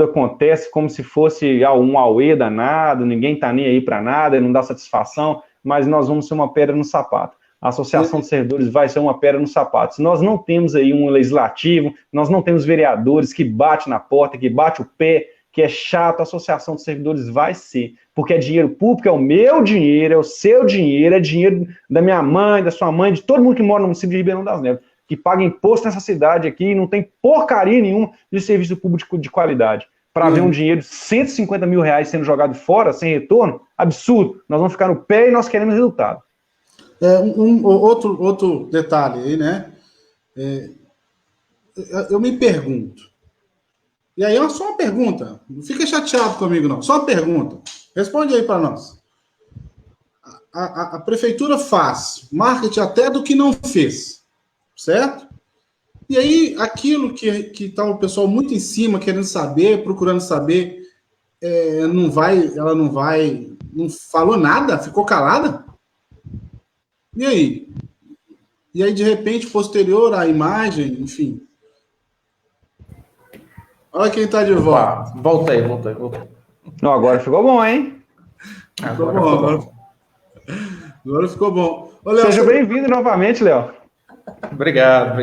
acontece como se fosse um auê danado, ninguém está nem aí para nada, não dá satisfação, mas nós vamos ser uma pedra no sapato. A Associação de Servidores vai ser uma pedra no sapato. Se nós não temos aí um legislativo, nós não temos vereadores que batem na porta, que batem o pé, que é chato, a Associação de Servidores vai ser, porque é dinheiro público, é o meu dinheiro, é o seu dinheiro, é dinheiro da minha mãe, da sua mãe, de todo mundo que mora no município de Ribeirão das Neves, que paga imposto nessa cidade aqui e não tem porcaria nenhuma de serviço público de qualidade. Para ver um dinheiro de R$150 mil sendo jogado fora, sem retorno, absurdo. Nós vamos ficar no pé e nós queremos resultado. Outro detalhe aí, né? Eu me pergunto, e aí é só uma pergunta, não fica chateado comigo não, só uma pergunta, responde aí para nós. A prefeitura faz marketing até do que não fez, certo? E aí aquilo que tá o pessoal muito em cima, querendo saber, procurando saber, ela não falou nada, ficou calada? E aí? E aí, de repente, posterior à imagem, enfim. Olha quem tá de volta. Voltei. Não, agora ficou bom, hein? Agora ficou bom. Ô, Léo, seja bem-vindo novamente, Léo. Obrigado.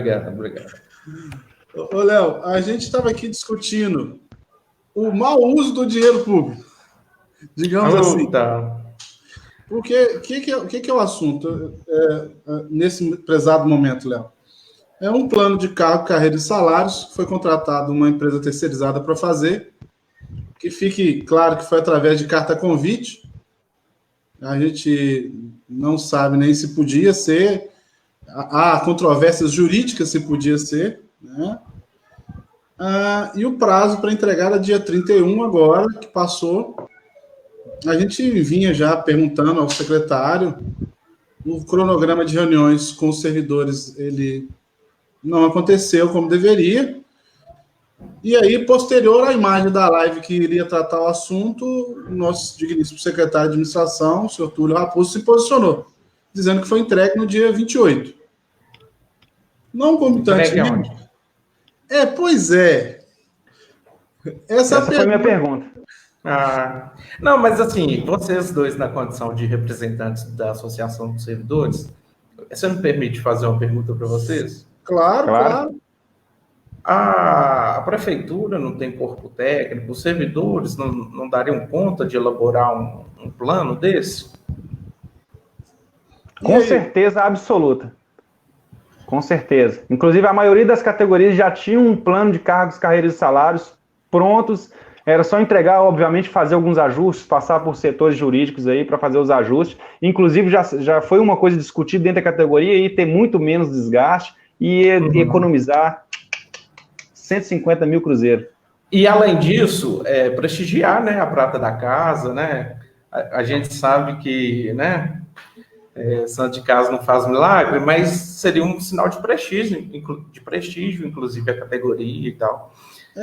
Ô, Léo, a gente estava aqui discutindo o mau uso do dinheiro público. Digamos assim. Porque o que é o assunto nesse prezado momento, Léo? É um plano de cargo, carreira e salários, que foi contratado uma empresa terceirizada para fazer, que fique claro que foi através de carta convite. A gente não sabe nem se podia ser, há controvérsias jurídicas se podia ser, né? E o prazo para entregar era dia 31 agora, que passou. A gente vinha já perguntando ao secretário, o cronograma de reuniões com os servidores, ele não aconteceu como deveria, e aí, posterior à imagem da live que iria tratar o assunto, o nosso digníssimo secretário de administração, o senhor Túlio Raposo, se posicionou. dizendo que foi entregue no dia 28. Não concomitantemente. Pois é. Essa foi a minha pergunta. Não, mas assim, vocês dois na condição de representantes da Associação dos Servidores, você me permite fazer uma pergunta para vocês? Claro. A prefeitura não tem corpo técnico, os servidores não dariam conta de elaborar um plano desse? Com certeza absoluta. Com certeza. Inclusive, a maioria das categorias já tinha um plano de cargos, carreiras e salários prontos. Era só entregar, obviamente, fazer alguns ajustes, passar por setores jurídicos aí para fazer os ajustes. Inclusive, já foi uma coisa discutida dentro da categoria e ter muito menos desgaste e economizar 150 mil cruzeiros. E, além disso, prestigiar, né, a prata da casa, né? A gente sabe que, né, santo de casa não faz milagre, mas seria um sinal de prestígio, inclusive, a categoria e tal.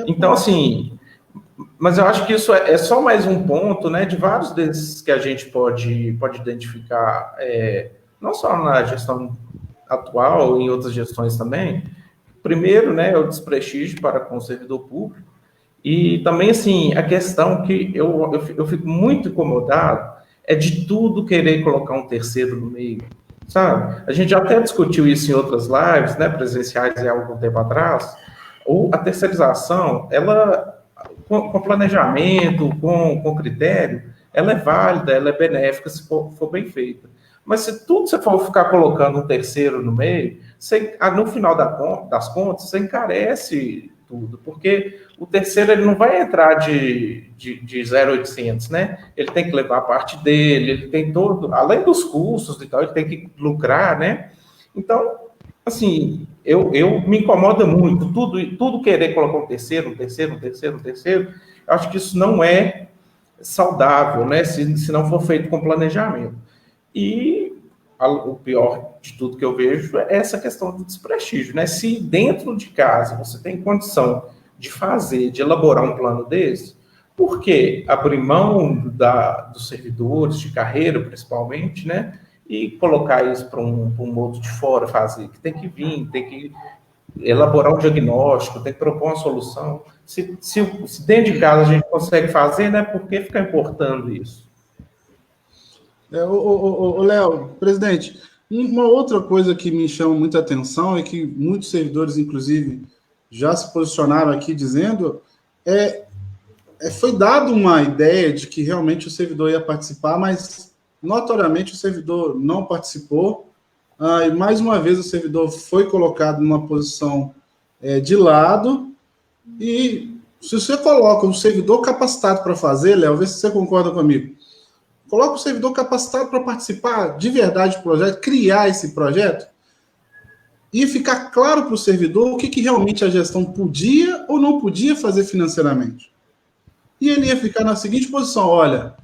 Então, assim, mas eu acho que isso é só mais um ponto, né, de vários desses que a gente pode identificar, não só na gestão atual, em outras gestões também. Primeiro, né, é o desprestígio para com o servidor público, e também, assim, a questão que eu fico muito incomodado é de tudo querer colocar um terceiro no meio, sabe? A gente já até discutiu isso em outras lives, né, presenciais há algum tempo atrás. Ou a terceirização, ela, com planejamento, com critério, ela é válida, ela é benéfica se for bem feita. Mas se tudo você for ficar colocando um terceiro no meio, no final das contas, você encarece tudo, porque o terceiro ele não vai entrar de 0,800, né? Ele tem que levar a parte dele, ele tem todo, além dos custos e tal, ele tem que lucrar, né? Então, assim, eu me incomoda muito, tudo querer colocar um terceiro, eu acho que isso não é saudável, né? Se não for feito com planejamento. E o pior de tudo que eu vejo é essa questão do desprestígio, né? Se dentro de casa você tem condição de elaborar um plano desse, por que abrir mão dos servidores de carreira, principalmente, né? E colocar isso para um outro de fora fazer, que tem que vir, tem que elaborar um diagnóstico, tem que propor uma solução. Se dentro de casa a gente consegue fazer, né? Por que ficar importando isso? Léo, presidente, uma outra coisa que me chama muita atenção e que muitos servidores, inclusive, já se posicionaram aqui dizendo, foi dado uma ideia de que realmente o servidor ia participar, mas notoriamente o servidor não participou, e mais uma vez o servidor foi colocado numa posição de lado, e se você coloca um servidor capacitado para fazer, Léo, vê se você concorda comigo, coloca o servidor capacitado para participar de verdade do projeto, criar esse projeto, e ficar claro para o servidor o que realmente a gestão podia ou não podia fazer financeiramente. E ele ia ficar na seguinte posição: olha,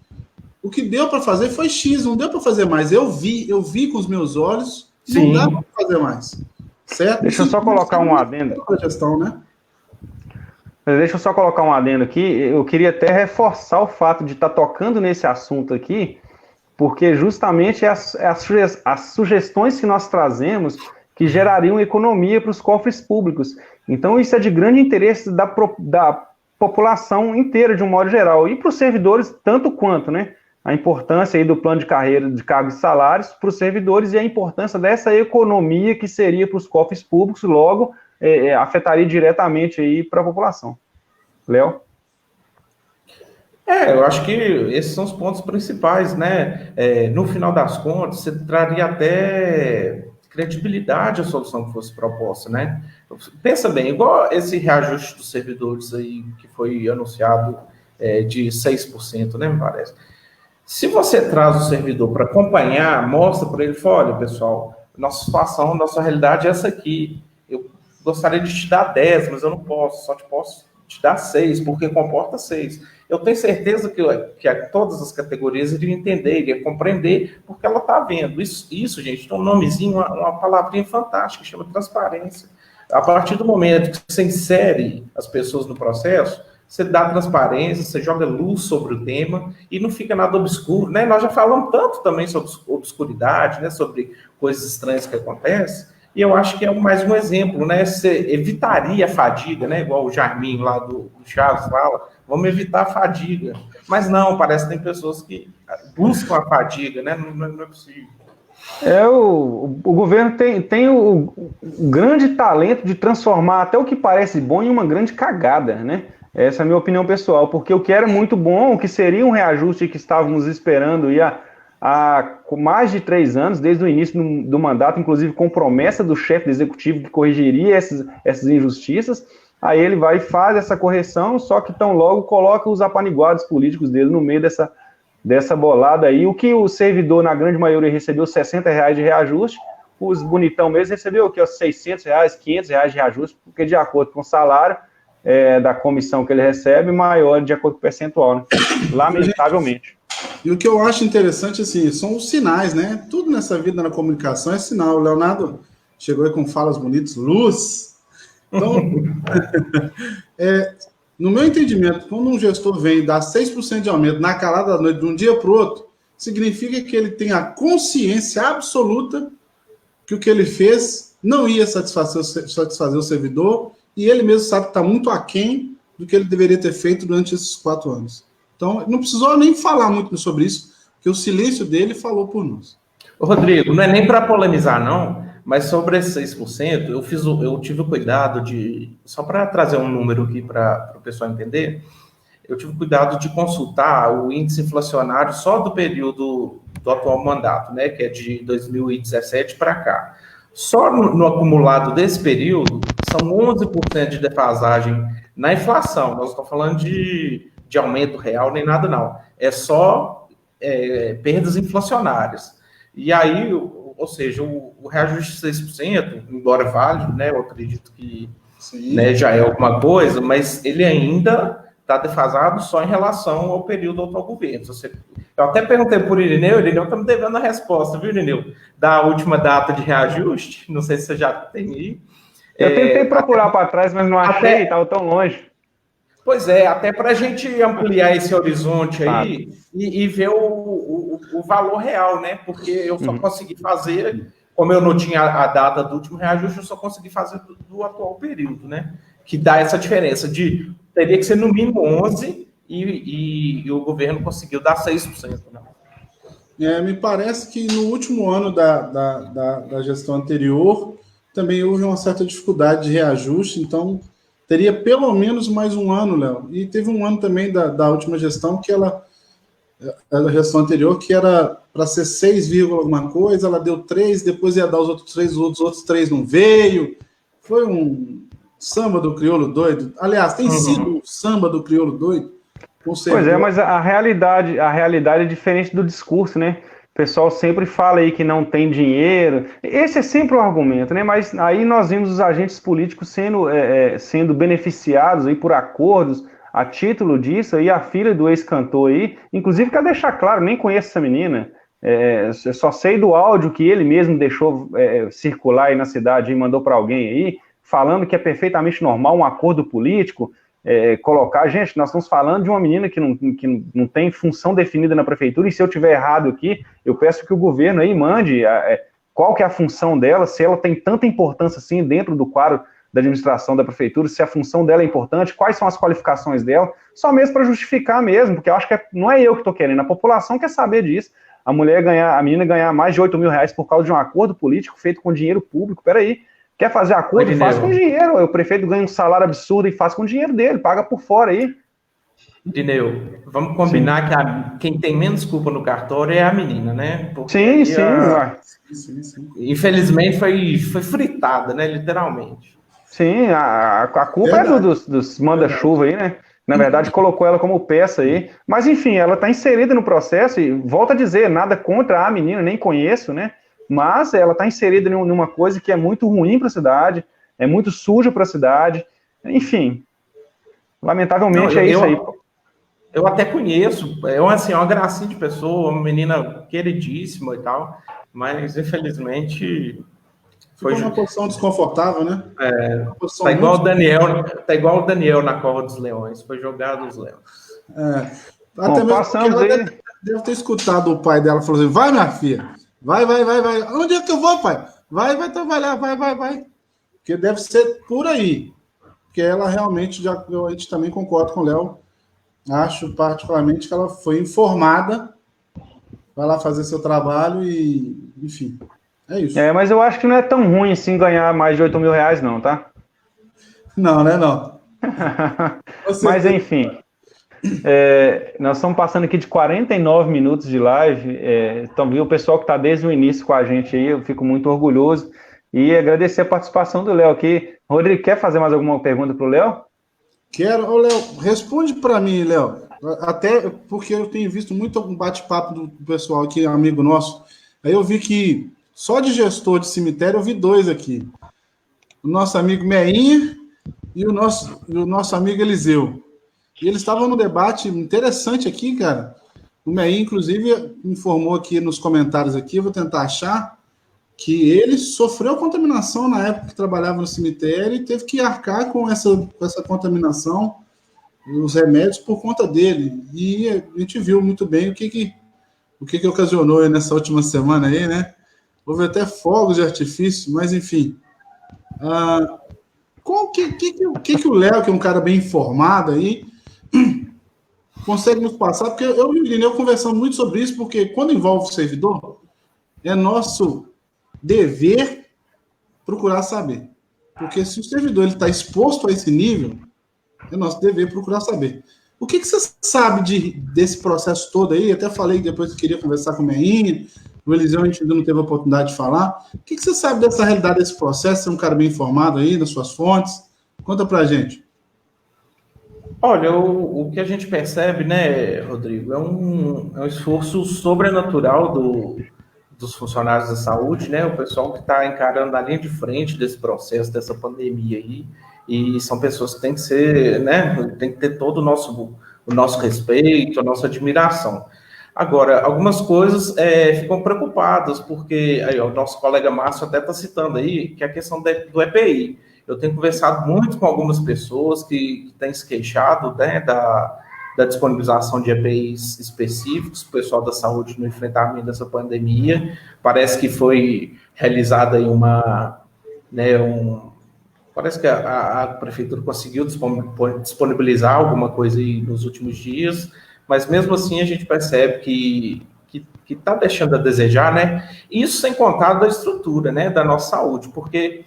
o que deu para fazer foi X, não deu para fazer mais. Eu vi com os meus olhos, não dá para fazer mais. Certo? Deixa eu só colocar um adendo. Gestão, né? Deixa eu só colocar um adendo aqui. Eu queria até reforçar o fato de estar tocando nesse assunto aqui, porque justamente as sugestões que nós trazemos que gerariam economia para os cofres públicos. Então, isso é de grande interesse da população inteira, de um modo geral, e para os servidores, tanto quanto, né? A importância aí do plano de carreira, de cargos e salários para os servidores e a importância dessa economia que seria para os cofres públicos, logo afetaria diretamente aí para a população. Léo? Eu acho que esses são os pontos principais, né? No final das contas, você traria até credibilidade à solução que fosse proposta, né? Pensa bem, igual esse reajuste dos servidores aí que foi anunciado de 6%, né, me parece. Se você traz o servidor para acompanhar, mostra para ele, olha, pessoal, nossa situação, nossa realidade é essa aqui. Eu gostaria de te dar 10, mas eu não posso, só posso te dar 6, porque comporta 6. Eu tenho certeza que todas as categorias iriam entender, iriam compreender, porque ela está vendo. Isso, gente, tem um nomezinho, uma palavrinha fantástica, chama transparência. A partir do momento que você insere as pessoas no processo, você dá transparência, você joga luz sobre o tema e não fica nada obscuro, né? Nós já falamos tanto também sobre obscuridade, né? Sobre coisas estranhas que acontecem, e eu acho que é mais um exemplo, né? Você evitaria a fadiga, né? Igual o Jarmin lá do Chaves fala, vamos evitar a fadiga. Mas não, parece que tem pessoas que buscam a fadiga, né? Não é possível. O governo tem o grande talento de transformar até o que parece bom em uma grande cagada, né? Essa é a minha opinião pessoal, porque o que era muito bom, o que seria um reajuste que estávamos esperando há mais de 3 anos, desde o início do mandato, inclusive com promessa do chefe do executivo que corrigiria essas injustiças, aí ele vai e faz essa correção, só que tão logo coloca os apaniguados políticos dele no meio dessa bolada aí. O que o servidor, na grande maioria, recebeu R$60 de reajuste, os bonitão mesmo recebeu o que? R$600, R$500 de reajuste, porque de acordo com o salário da comissão que ele recebe, maior de acordo com o percentual, né? Lamentavelmente. E o que eu acho interessante, assim, são os sinais, né? Tudo nessa vida, na comunicação, é sinal. O Leonardo chegou aí com falas bonitas, luz. Então, no meu entendimento, quando um gestor vem e dá 6% de aumento na calada da noite, de um dia para o outro, significa que ele tem a consciência absoluta que o que ele fez não ia satisfazer o servidor, e ele mesmo sabe que está muito aquém do que ele deveria ter feito durante esses 4 anos. Então, não precisou nem falar muito sobre isso, porque o silêncio dele falou por nós. Ô, Rodrigo, não é nem para polemizar, não, mas sobre esses 6%, eu tive o cuidado de, só para trazer um número aqui para o pessoal entender, eu tive o cuidado de consultar o índice inflacionário só do período do atual mandato, né, que é de 2017 para cá. Só no acumulado desse período, são 11% de defasagem na inflação. Nós não estamos falando de aumento real nem nada, não. É só perdas inflacionárias. E aí, ou seja, o reajuste de 6%, embora válido, né, eu acredito que né, já é alguma coisa, mas ele ainda está defasado só em relação ao período do atual governo. Eu até perguntei por Irineu está me devendo a resposta, viu, Irineu? Da última data de reajuste, não sei se você já tem aí. Eu tentei procurar para trás, mas não achei, estava tão longe. Pois é, até para a gente ampliar esse horizonte aí e ver o valor real, né? Porque eu só consegui fazer, como eu não tinha a data do último reajuste, eu só consegui fazer do atual período, né? Que dá essa diferença teria que ser no mínimo 11% e o governo conseguiu dar 6%, né? Me parece que no último ano da gestão anterior também houve uma certa dificuldade de reajuste, então teria pelo menos mais um ano, Léo. E teve um ano também da última gestão a gestão anterior, que era para ser 6, alguma coisa, ela deu 3, depois ia dar os outros 3, os outros 3 não veio. Foi um samba do crioulo doido. Aliás, tem sido um samba do crioulo doido. Pois é, mas a realidade é diferente do discurso, né? O pessoal sempre fala aí que não tem dinheiro. Esse é sempre o argumento, né? Mas aí nós vimos os agentes políticos sendo beneficiados aí por acordos a título disso. E a filha do ex-cantor aí, inclusive, quero deixar claro, nem conheço essa menina. Só sei do áudio que ele mesmo deixou circular aí na cidade e mandou para alguém aí, falando que é perfeitamente normal um acordo político. Colocar, gente, nós estamos falando de uma menina que não tem função definida na prefeitura, e se eu tiver errado aqui, eu peço que o governo aí mande qual que é a função dela, se ela tem tanta importância assim dentro do quadro da administração da prefeitura, se a função dela é importante, quais são as qualificações dela, só mesmo para justificar mesmo, porque eu acho que não é eu que estou querendo, a população quer saber disso. A menina ganhar mais de R$8 mil por causa de um acordo político feito com dinheiro público, peraí. Quer fazer acordo? Faz com dinheiro. O prefeito ganha um salário absurdo e faz com dinheiro dele, paga por fora aí. Dineu, vamos combinar que quem tem menos culpa no cartório é a menina, né? Porque sim. Infelizmente foi fritada, né? Literalmente. Sim, a culpa é dos manda-chuva aí, né? Na verdade, colocou ela como peça aí. Mas, enfim, ela está inserida no processo e, volto a dizer, nada contra a menina, nem conheço, né? Mas ela está inserida em uma coisa que é muito ruim para a cidade, é muito suja para a cidade, enfim, lamentavelmente é isso aí. Eu até conheço, uma gracinha de pessoa, uma menina queridíssima e tal, mas infelizmente Ficou numa posição desconfortável, né? Tá igual o Daniel na Cova dos Leões. Foi jogado os Leões. Até mesmo porque ela deve ter escutado o pai dela falando assim, vai, minha filha, vai. Onde é que eu vou, pai? Vai trabalhar, vai. Porque deve ser por aí. Porque ela realmente, a gente também concorda com o Léo, acho particularmente que ela foi informada, vai lá fazer seu trabalho e, enfim, é isso. Mas eu acho que não é tão ruim assim ganhar mais de 8 mil reais, não, tá? Não, né, não. Mas, enfim, nós estamos passando aqui de 49 minutos de live, então, viu, o pessoal que está desde o início com a gente aí, eu fico muito orgulhoso, e agradecer a participação do Léo aqui. Rodrigo, quer fazer mais alguma pergunta para o Léo? Quero. Ô, Léo, responde para mim, Léo. Até porque eu tenho visto muito um bate-papo do pessoal aqui, amigo nosso. Aí eu vi que só de gestor de cemitério eu vi 2 aqui. O nosso amigo Meinha e o nosso amigo Eliseu. E eles estavam num debate interessante aqui, cara. O Meinha, inclusive, informou aqui nos comentários aqui, eu vou tentar achar, que ele sofreu contaminação na época que trabalhava no cemitério e teve que arcar com essa contaminação, os remédios por conta dele. E a gente viu muito bem o que ocasionou nessa última semana aí, né? Houve até fogos de artifício, mas enfim. O que o Léo, que é um cara bem informado aí, consegue nos passar? Porque eu e o Irineu conversamos muito sobre isso, porque quando envolve o servidor, é nosso dever procurar saber. Porque se o servidor está exposto a esse nível, é nosso dever procurar saber. O que você sabe desse processo todo aí? Até falei que depois que queria conversar com o Meinha, o Eliseu a gente ainda não teve a oportunidade de falar. O que você sabe dessa realidade desse processo? Você é um cara bem informado aí, das suas fontes? Conta pra gente. Olha, o que a gente percebe, né, Rodrigo, é um esforço sobrenatural dos funcionários da saúde, né, o pessoal que está encarando a linha de frente desse processo, dessa pandemia aí, e são pessoas que têm que ser, né, tem que ter todo o nosso respeito, a nossa admiração. Agora, algumas coisas ficam preocupadas, porque aí, o nosso colega Márcio até está citando aí, que é a questão do EPI. Eu tenho conversado muito com algumas pessoas que têm se queixado, né, da disponibilização de EPIs específicos, o pessoal da saúde no enfrentamento dessa pandemia. Parece que foi realizada aí parece que a prefeitura conseguiu disponibilizar alguma coisa aí nos últimos dias, mas mesmo assim a gente percebe que está deixando a desejar, né? Isso sem contar da estrutura, né, da nossa saúde, porque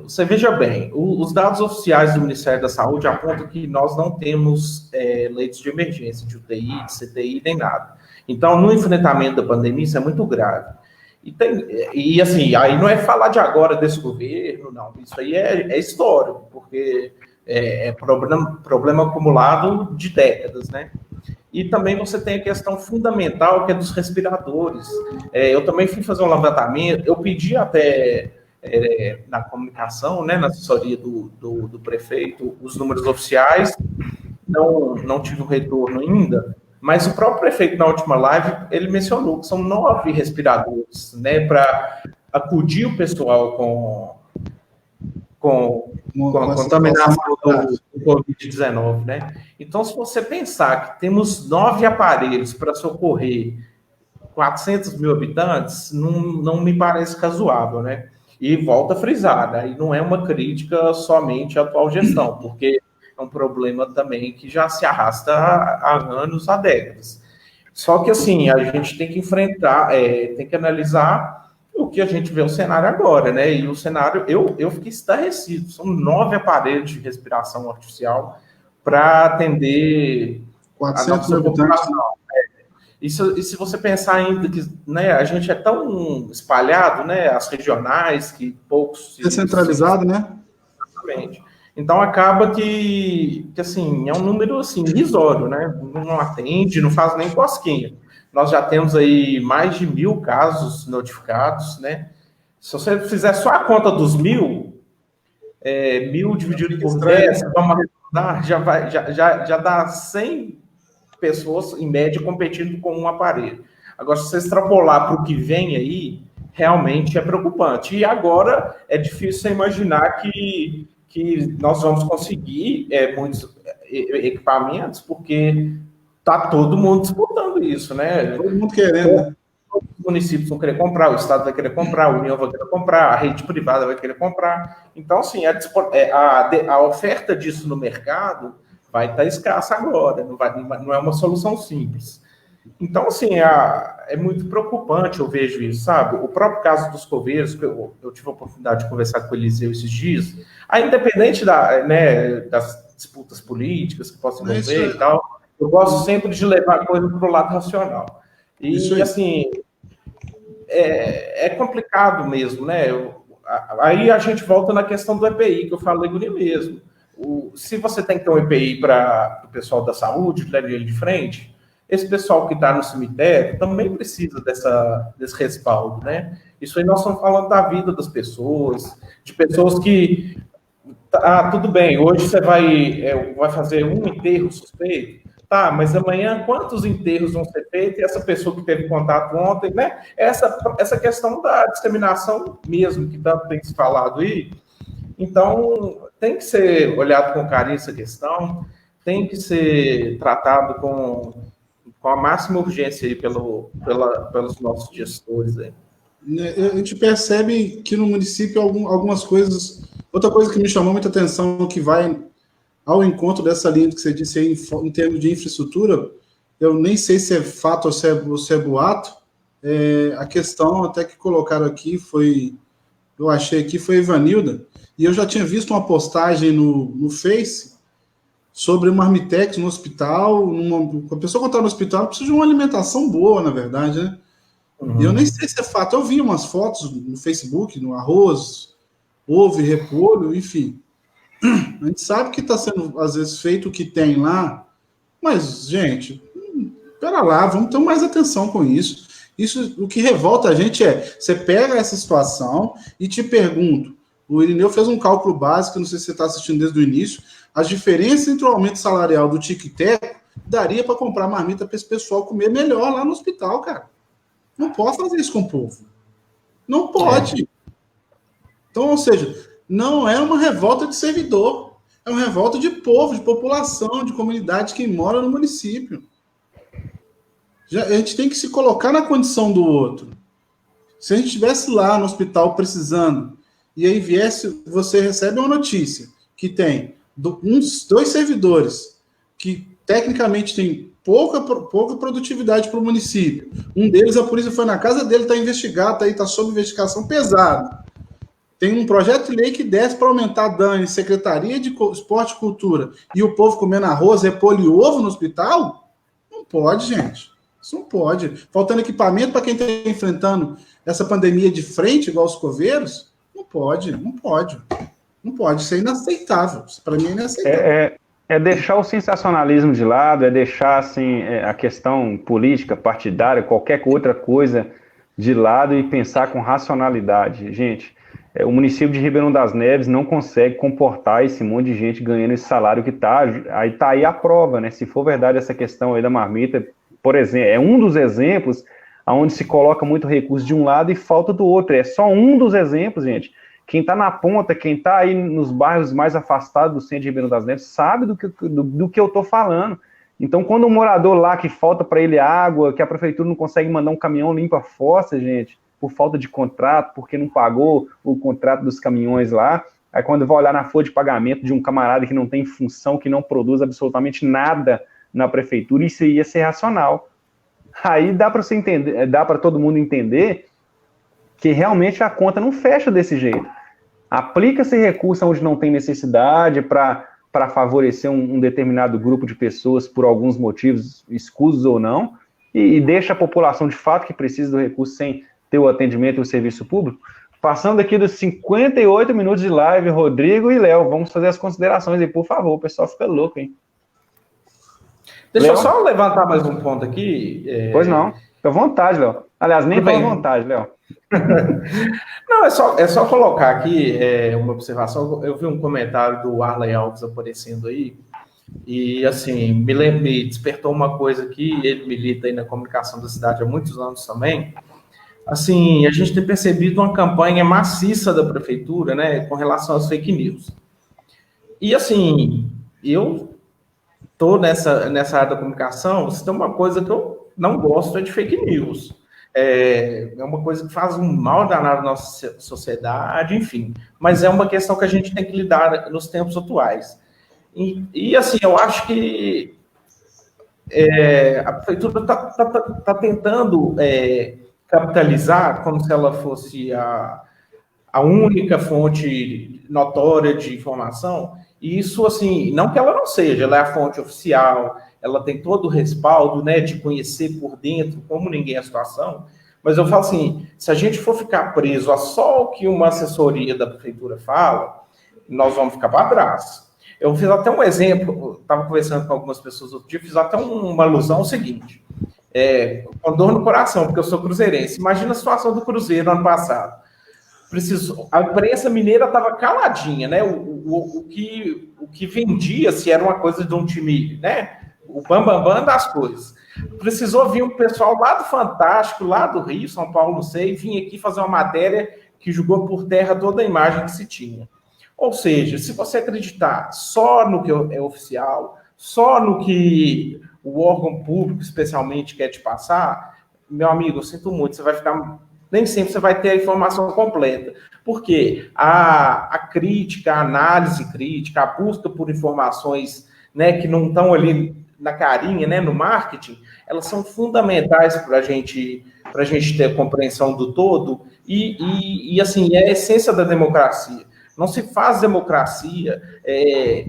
você veja bem, os dados oficiais do Ministério da Saúde apontam que nós não temos leitos de emergência, de UTI, de CTI, nem nada. Então, no enfrentamento da pandemia, isso é muito grave. E assim, aí não é falar de agora desse governo, não. Isso aí é histórico, porque é problema acumulado de décadas, né? E também você tem a questão fundamental, que é dos respiradores. Eu também fui fazer um levantamento, eu pedi até na comunicação, né, na assessoria do prefeito, os números oficiais, não tive um retorno ainda, mas o próprio prefeito, na última live, ele mencionou que são 9 respiradores, né, para acudir o pessoal com a contaminação do Covid-19, né? Então, se você pensar que temos 9 aparelhos para socorrer 400 mil habitantes, não me parece razoável, né? E volta a frisar, né? E não é uma crítica somente à atual gestão, porque é um problema também que já se arrasta há anos, há décadas. Só que, assim, a gente tem que enfrentar, tem que analisar o que a gente vê o cenário agora, né? E o cenário, eu fiquei estarrecido. São 9 aparelhos de respiração artificial para atender 400 mil habitantes. E se você pensar ainda que, né, a gente é tão espalhado, né, as regionais, que poucos... Descentralizado, né? Exatamente. Então, acaba que assim, é um número, assim, irrisório, né? Não atende, não faz nem cosquinha. Nós já temos aí mais de 1.000 casos notificados, né? Se você fizer só a conta dos 1.000, 1.000 dividido por 10, vamos arredondar, já dá 100 pessoas, em média, competindo com um aparelho. Agora, se você extrapolar para o que vem aí, realmente é preocupante. E agora é difícil você imaginar que nós vamos conseguir muitos equipamentos, porque está todo mundo disputando isso, né? Todo mundo querendo, né? Os municípios vão querer comprar, o Estado vai querer comprar, a União vai querer comprar, a rede privada vai querer comprar. Então, assim, a oferta disso no mercado vai estar escassa agora, não é uma solução simples. Então, assim, é muito preocupante, eu vejo isso, sabe? O próprio caso dos coveiros, que eu tive a oportunidade de conversar com o Eliseu esses dias, independente das disputas políticas que possam envolver e tal, eu gosto sempre de levar a coisa para o lado racional. E, assim, é complicado mesmo, né? Aí a gente volta na questão do EPI, que eu falei ali mesmo. Se você tem que ter um EPI para o pessoal da saúde, da linha de frente, esse pessoal que está no cemitério também precisa desse respaldo, né? Isso aí nós estamos falando da vida das pessoas, de pessoas que... tudo bem, hoje você vai fazer um enterro suspeito, tá, mas amanhã quantos enterros vão ser feitos e essa pessoa que teve contato ontem, né? Essa questão da disseminação mesmo, que tanto tem se falado aí. Então, tem que ser olhado com carinho essa questão, tem que ser tratado com a máxima urgência aí pelos nossos gestores aí. A gente percebe que no município algumas coisas... Outra coisa que me chamou muita atenção, que vai ao encontro dessa linha que você disse aí, em termos de infraestrutura, eu nem sei se é fato ou se é boato, a questão até que colocaram aqui eu achei aqui, foi a Ivanilda, e eu já tinha visto uma postagem no Face sobre marmitex no hospital. A pessoa que está no hospital precisa de uma alimentação boa, na verdade, né? Uhum. E eu nem sei se é fato. Eu vi umas fotos no Facebook, no arroz, ovo e repolho, enfim. A gente sabe que está sendo, às vezes, feito o que tem lá, mas, gente, pera lá, vamos ter mais atenção com isso. Isso, o que revolta a gente você pega essa situação e te pergunto, o Irineu fez um cálculo básico, não sei se você está assistindo desde o início, as diferenças entre o aumento salarial do Tic-Teco daria para comprar marmita para esse pessoal comer melhor lá no hospital, cara. Não pode fazer isso com o povo. Não pode. Então, ou seja, não é uma revolta de servidor, é uma revolta de povo, de população, de comunidade que mora no município. A gente tem que se colocar na condição do outro. Se a gente estivesse lá no hospital precisando, e aí você recebe uma notícia que tem dois servidores que tecnicamente tem pouca produtividade para o município. Um deles, a polícia foi na casa dele, está investigado, está sob investigação pesada. Tem um projeto de lei que desce para aumentar dano em Secretaria de Esporte e Cultura e o povo comendo arroz, repolho e ovo no hospital? Não pode, gente. Isso não pode. Faltando equipamento para quem está enfrentando essa pandemia de frente, igual os coveiros? Não pode. Não pode. Isso é inaceitável. Para mim é inaceitável. É deixar o sensacionalismo de lado, é deixar assim, a questão política, partidária, qualquer outra coisa de lado e pensar com racionalidade. Gente, o município de Ribeirão das Neves não consegue comportar esse monte de gente ganhando esse salário que está. Aí está aí a prova, né? Se for verdade essa questão aí da marmita, por exemplo, é um dos exemplos onde se coloca muito recurso de um lado e falta do outro. É só um dos exemplos, gente. Quem está na ponta, quem está aí nos bairros mais afastados do centro de Ribeirão das Neves, sabe do que eu estou falando. Então, quando um morador lá que falta para ele água, que a prefeitura não consegue mandar um caminhão limpa a fossa, gente, por falta de contrato, porque não pagou o contrato dos caminhões lá, aí quando vai olhar na folha de pagamento de um camarada que não tem função, que não produz absolutamente nada na prefeitura, isso ia ser racional. Aí dá para você entender, dá para todo mundo entender que realmente a conta não fecha desse jeito. Aplica-se recurso onde não tem necessidade para favorecer um determinado grupo de pessoas por alguns motivos, escusos ou não, e deixa a população de fato que precisa do recurso sem ter o atendimento e o serviço público. Passando aqui dos 58 minutos de live, Rodrigo e Léo, vamos fazer as considerações aí, por favor, o pessoal fica louco, hein? Deixa eu só levantar mais um ponto aqui. Pois não, fica à vontade, Léo. Aliás, nem fica à vontade, Léo. Não, é só colocar aqui uma observação. Eu vi um comentário do Arley Alves aparecendo aí, e assim, me despertou uma coisa aqui. Ele milita aí na comunicação da cidade há muitos anos também. assim, a gente tem percebido uma campanha maciça da prefeitura, né, com relação às fake news. E, assim, eu estou nessa área da comunicação, se tem uma coisa que eu não gosto é de fake news. É uma coisa que faz um mal danado na nossa sociedade, enfim. Mas é uma questão que a gente tem que lidar nos tempos atuais. E assim, eu acho que a prefeitura está tentando capitalizar como se ela fosse a única fonte notória de informação, e isso, assim, não que ela não seja, ela é a fonte oficial, ela tem todo o respaldo, né, de conhecer por dentro como ninguém a situação, mas eu falo assim, se a gente for ficar preso a só o que uma assessoria da prefeitura fala, nós vamos ficar para trás. Eu fiz até um exemplo, estava conversando com algumas pessoas outro dia, fiz até uma alusão ao seguinte, com dor no coração, porque eu sou cruzeirense, imagina a situação do Cruzeiro ano passado. A imprensa mineira estava caladinha, né? O que vendia se era uma coisa de um time, né? O bambambam das coisas. Precisou vir um pessoal lá do Fantástico, lá do Rio, São Paulo, não sei, vir aqui fazer uma matéria que jogou por terra toda a imagem que se tinha. Ou seja, se você acreditar só no que é oficial, só no que o órgão público especialmente quer te passar, meu amigo, eu sinto muito, você vai ficar... Nem sempre você vai ter a informação completa. Porque a crítica, a análise crítica, a busca por informações, né, que não estão ali na carinha, né, no marketing, elas são fundamentais para a gente ter a compreensão do todo e assim, é a essência da democracia. Não se faz democracia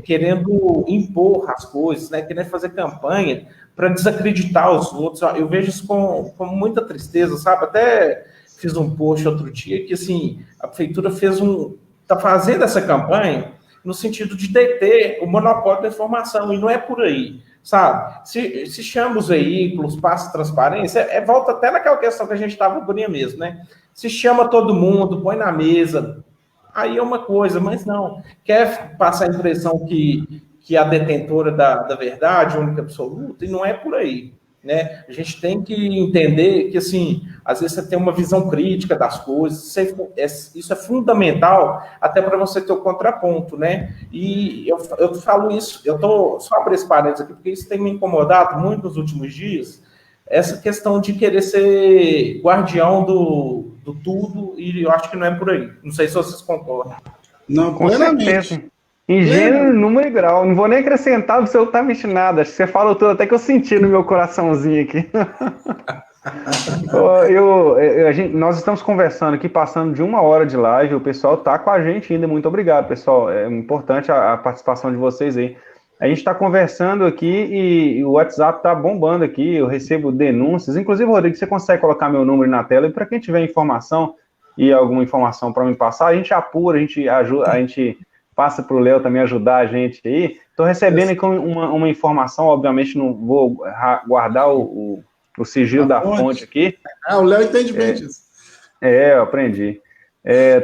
querendo impor as coisas, né, querendo fazer campanha para desacreditar os outros. Eu vejo isso com muita tristeza, sabe? Até fiz um post outro dia que, assim, a prefeitura está fazendo essa campanha no sentido de deter o monopólio da informação, e não é por aí, sabe? Se chama os veículos, passa transparência, volta até naquela questão que a gente estava bonita mesmo, né? Se chama todo mundo, põe na mesa, aí é uma coisa, mas não. Quer passar a impressão que a detentora da verdade, única absoluta, e não é por aí. Né? A gente tem que entender que, assim, às vezes você tem uma visão crítica das coisas, isso é fundamental até para você ter o contraponto, né? E eu falo isso, eu estou só abrindo esse parênteses aqui, porque isso tem me incomodado muito nos últimos dias, essa questão de querer ser guardião do tudo, e eu acho que não é por aí. Não sei se vocês concordam. Não, com certeza. Em gênero, número e grau. Não vou nem acrescentar absolutamente nada. Acho que você falou tudo, até que eu senti no meu coraçãozinho aqui. Nós estamos conversando aqui, passando de 1 hora de live. O pessoal está com a gente ainda. Muito obrigado, pessoal. É importante a participação de vocês aí. A gente está conversando aqui e o WhatsApp está bombando aqui. Eu recebo denúncias. Inclusive, Rodrigo, você consegue colocar meu número na tela? E para quem tiver informação e alguma informação para me passar, a gente apura, a gente ajuda, a gente passa para o Léo também ajudar a gente aí. Estou recebendo aqui uma informação, obviamente não vou guardar o sigilo da fonte aqui. O Léo entende bem disso. Eu aprendi.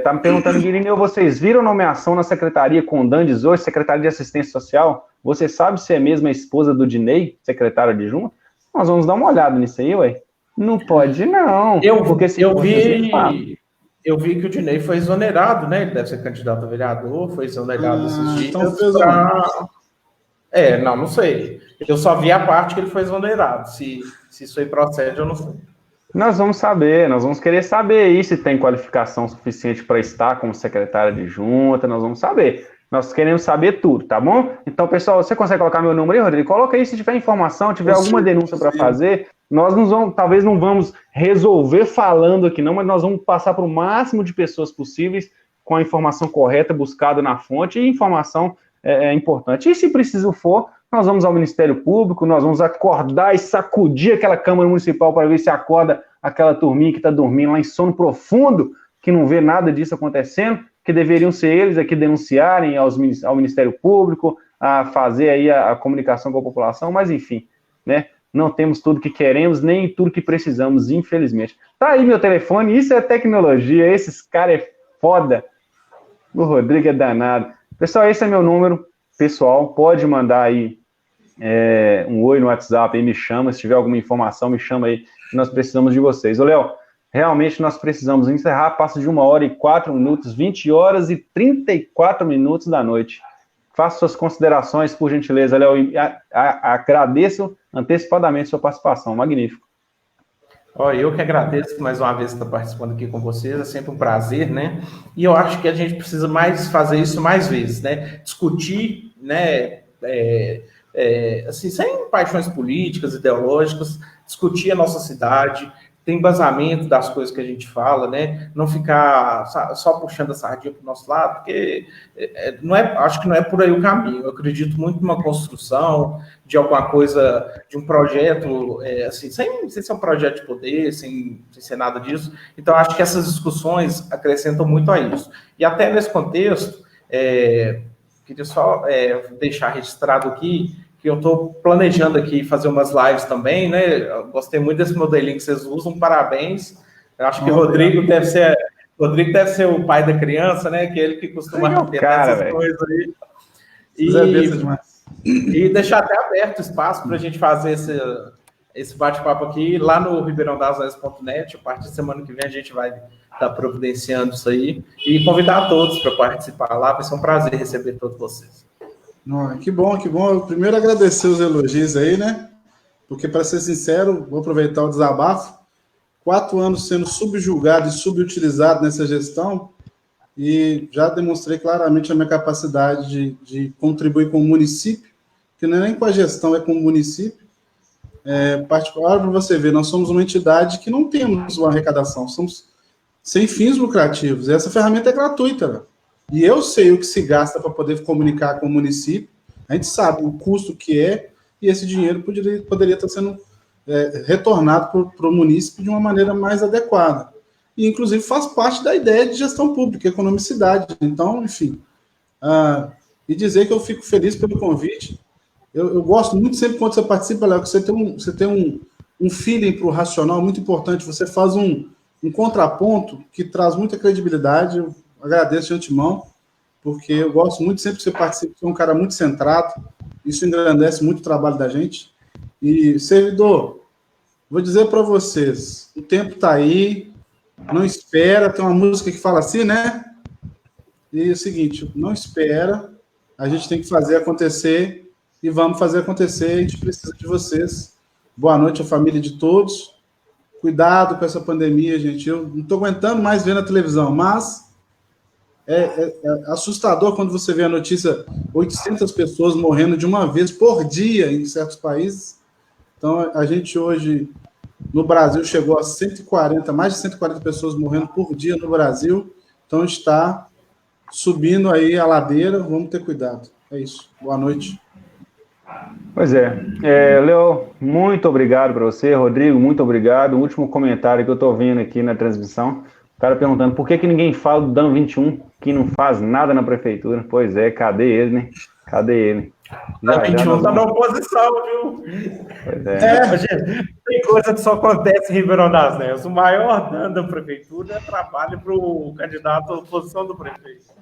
Tá me perguntando, Guirineu, vocês viram a nomeação na Secretaria Condandes hoje, Secretaria de Assistência Social? Você sabe se é mesmo a esposa do Dinei, secretária adjunta? Nós vamos dar uma olhada nisso aí, ué. Não pode, não. Eu vi que o Dinei foi exonerado, né? Ele deve ser candidato a vereador, foi exonerado esses dias. Então não sei. Eu só vi a parte que ele foi exonerado. Se isso aí procede, eu não sei. Nós vamos saber, nós vamos querer saber aí se tem qualificação suficiente para estar como secretária de junta, nós vamos saber. Nós queremos saber tudo, tá bom? Então, pessoal, você consegue colocar meu número aí, Rodrigo? Coloca aí se tiver informação, tiver alguma denúncia para fazer. Nós talvez não vamos resolver falando aqui não, mas nós vamos passar para o máximo de pessoas possíveis com a informação correta, buscada na fonte, e informação é importante. E se preciso for, nós vamos ao Ministério Público, nós vamos acordar e sacudir aquela Câmara Municipal para ver se acorda aquela turminha que está dormindo lá em sono profundo, que não vê nada disso acontecendo, que deveriam ser eles aqui denunciarem ao Ministério Público, a fazer aí a comunicação com a população, mas enfim, né? Não temos tudo que queremos, nem tudo que precisamos, infelizmente. Tá aí meu telefone, isso é tecnologia, esses caras é foda. O Rodrigo é danado. Pessoal, esse é meu número pessoal, pode mandar aí um oi no WhatsApp, aí me chama, se tiver alguma informação, me chama aí, nós precisamos de vocês. Ô, Léo, realmente nós precisamos encerrar, passa de 1h04, 20 horas e 34 minutos da noite. Faça suas considerações, por gentileza, Léo, e agradeço antecipadamente sua participação, magnífico. Eu que agradeço mais uma vez estar participando aqui com vocês, é sempre um prazer, né? E eu acho que a gente precisa fazer isso mais vezes, né? Discutir, né? Assim, sem paixões políticas, ideológicas, discutir a nossa cidade, ter embasamento das coisas que a gente fala, né? Não ficar só puxando a sardinha para o nosso lado, porque acho que não é por aí o caminho. Eu acredito muito numa construção de alguma coisa, de um projeto, assim, sem ser um projeto de poder, sem ser nada disso. Então, acho que essas discussões acrescentam muito a isso. E até nesse contexto, queria só deixar registrado aqui que eu estou planejando aqui fazer umas lives também, né? Eu gostei muito desse modelinho que vocês usam, parabéns. Eu acho que o Rodrigo deve ser o pai da criança, né? Que é ele que costuma arquitetar essas coisas aí. E deixar até aberto o espaço para a gente fazer esse bate-papo aqui lá no ribeirãodasneves.net. A partir de semana que vem a gente vai estar providenciando isso aí e convidar a todos para participar lá. Vai ser um prazer receber todos vocês. Que bom, que bom. Eu primeiro agradecer os elogios aí, né? Porque, para ser sincero, vou aproveitar o desabafo. 4 anos sendo subjugado e subutilizado nessa gestão e já demonstrei claramente a minha capacidade de contribuir com o município, que não é nem com a gestão, é com o município. Particular, para você ver, nós somos uma entidade que não temos uma arrecadação, somos sem fins lucrativos. E essa ferramenta é gratuita, né? E eu sei o que se gasta para poder comunicar com o município, a gente sabe o custo que é, e esse dinheiro poderia estar sendo retornado para o município de uma maneira mais adequada. E, inclusive, faz parte da ideia de gestão pública, economicidade. Então, enfim, e dizer que eu fico feliz pelo convite. Eu gosto muito sempre quando você participa, Léo, que você tem um feeling para o racional muito importante, você faz um contraponto que traz muita credibilidade. Eu agradeço de antemão, porque eu gosto muito sempre que você participa, você é um cara muito centrado, isso engrandece muito o trabalho da gente. E, servidor, vou dizer para vocês, o tempo está aí, não espera, tem uma música que fala assim, né? E é o seguinte, não espera, a gente tem que fazer acontecer, e vamos fazer acontecer, a gente precisa de vocês. Boa noite à família de todos, cuidado com essa pandemia, gente, eu não estou aguentando mais ver na televisão, mas é assustador quando você vê a notícia, 800 pessoas morrendo de uma vez por dia em certos países. Então, a gente hoje, no Brasil, chegou a 140, mais de 140 pessoas morrendo por dia no Brasil. Então, está subindo aí a ladeira, vamos ter cuidado. É isso. Boa noite. Pois Léo, muito obrigado para você. Rodrigo, muito obrigado. O último comentário que eu estou vendo aqui na transmissão, o cara perguntando por que ninguém fala do DAN 21, que não faz nada na prefeitura. Pois cadê ele, né? Cadê ele? DAN 21 está na oposição, viu? Pois tem coisa que só acontece em Ribeirão das Neves. O maior DAN da prefeitura é trabalho para o candidato à oposição do prefeito.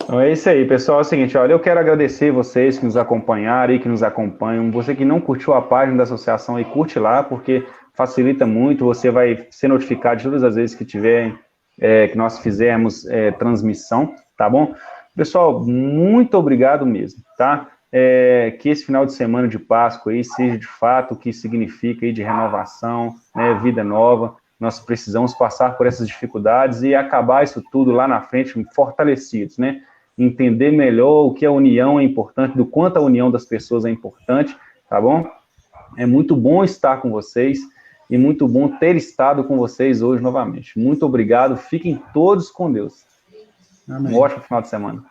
Então é isso aí, pessoal. É o seguinte, olha, eu quero agradecer vocês que nos acompanharam e que nos acompanham. Você que não curtiu a página da associação, curte lá, porque facilita muito. Você vai ser notificado de todas as vezes que que nós fizermos transmissão, tá bom? Pessoal, muito obrigado mesmo, tá? Que esse final de semana de Páscoa aí seja de fato o que significa aí de renovação, né, vida nova. Nós precisamos passar por essas dificuldades e acabar isso tudo lá na frente fortalecidos, né? Entender melhor o que a união é importante, do quanto a união das pessoas é importante, tá bom? É muito bom estar com vocês e muito bom ter estado com vocês hoje novamente. Muito obrigado, fiquem todos com Deus. Amém. Um ótimo final de semana.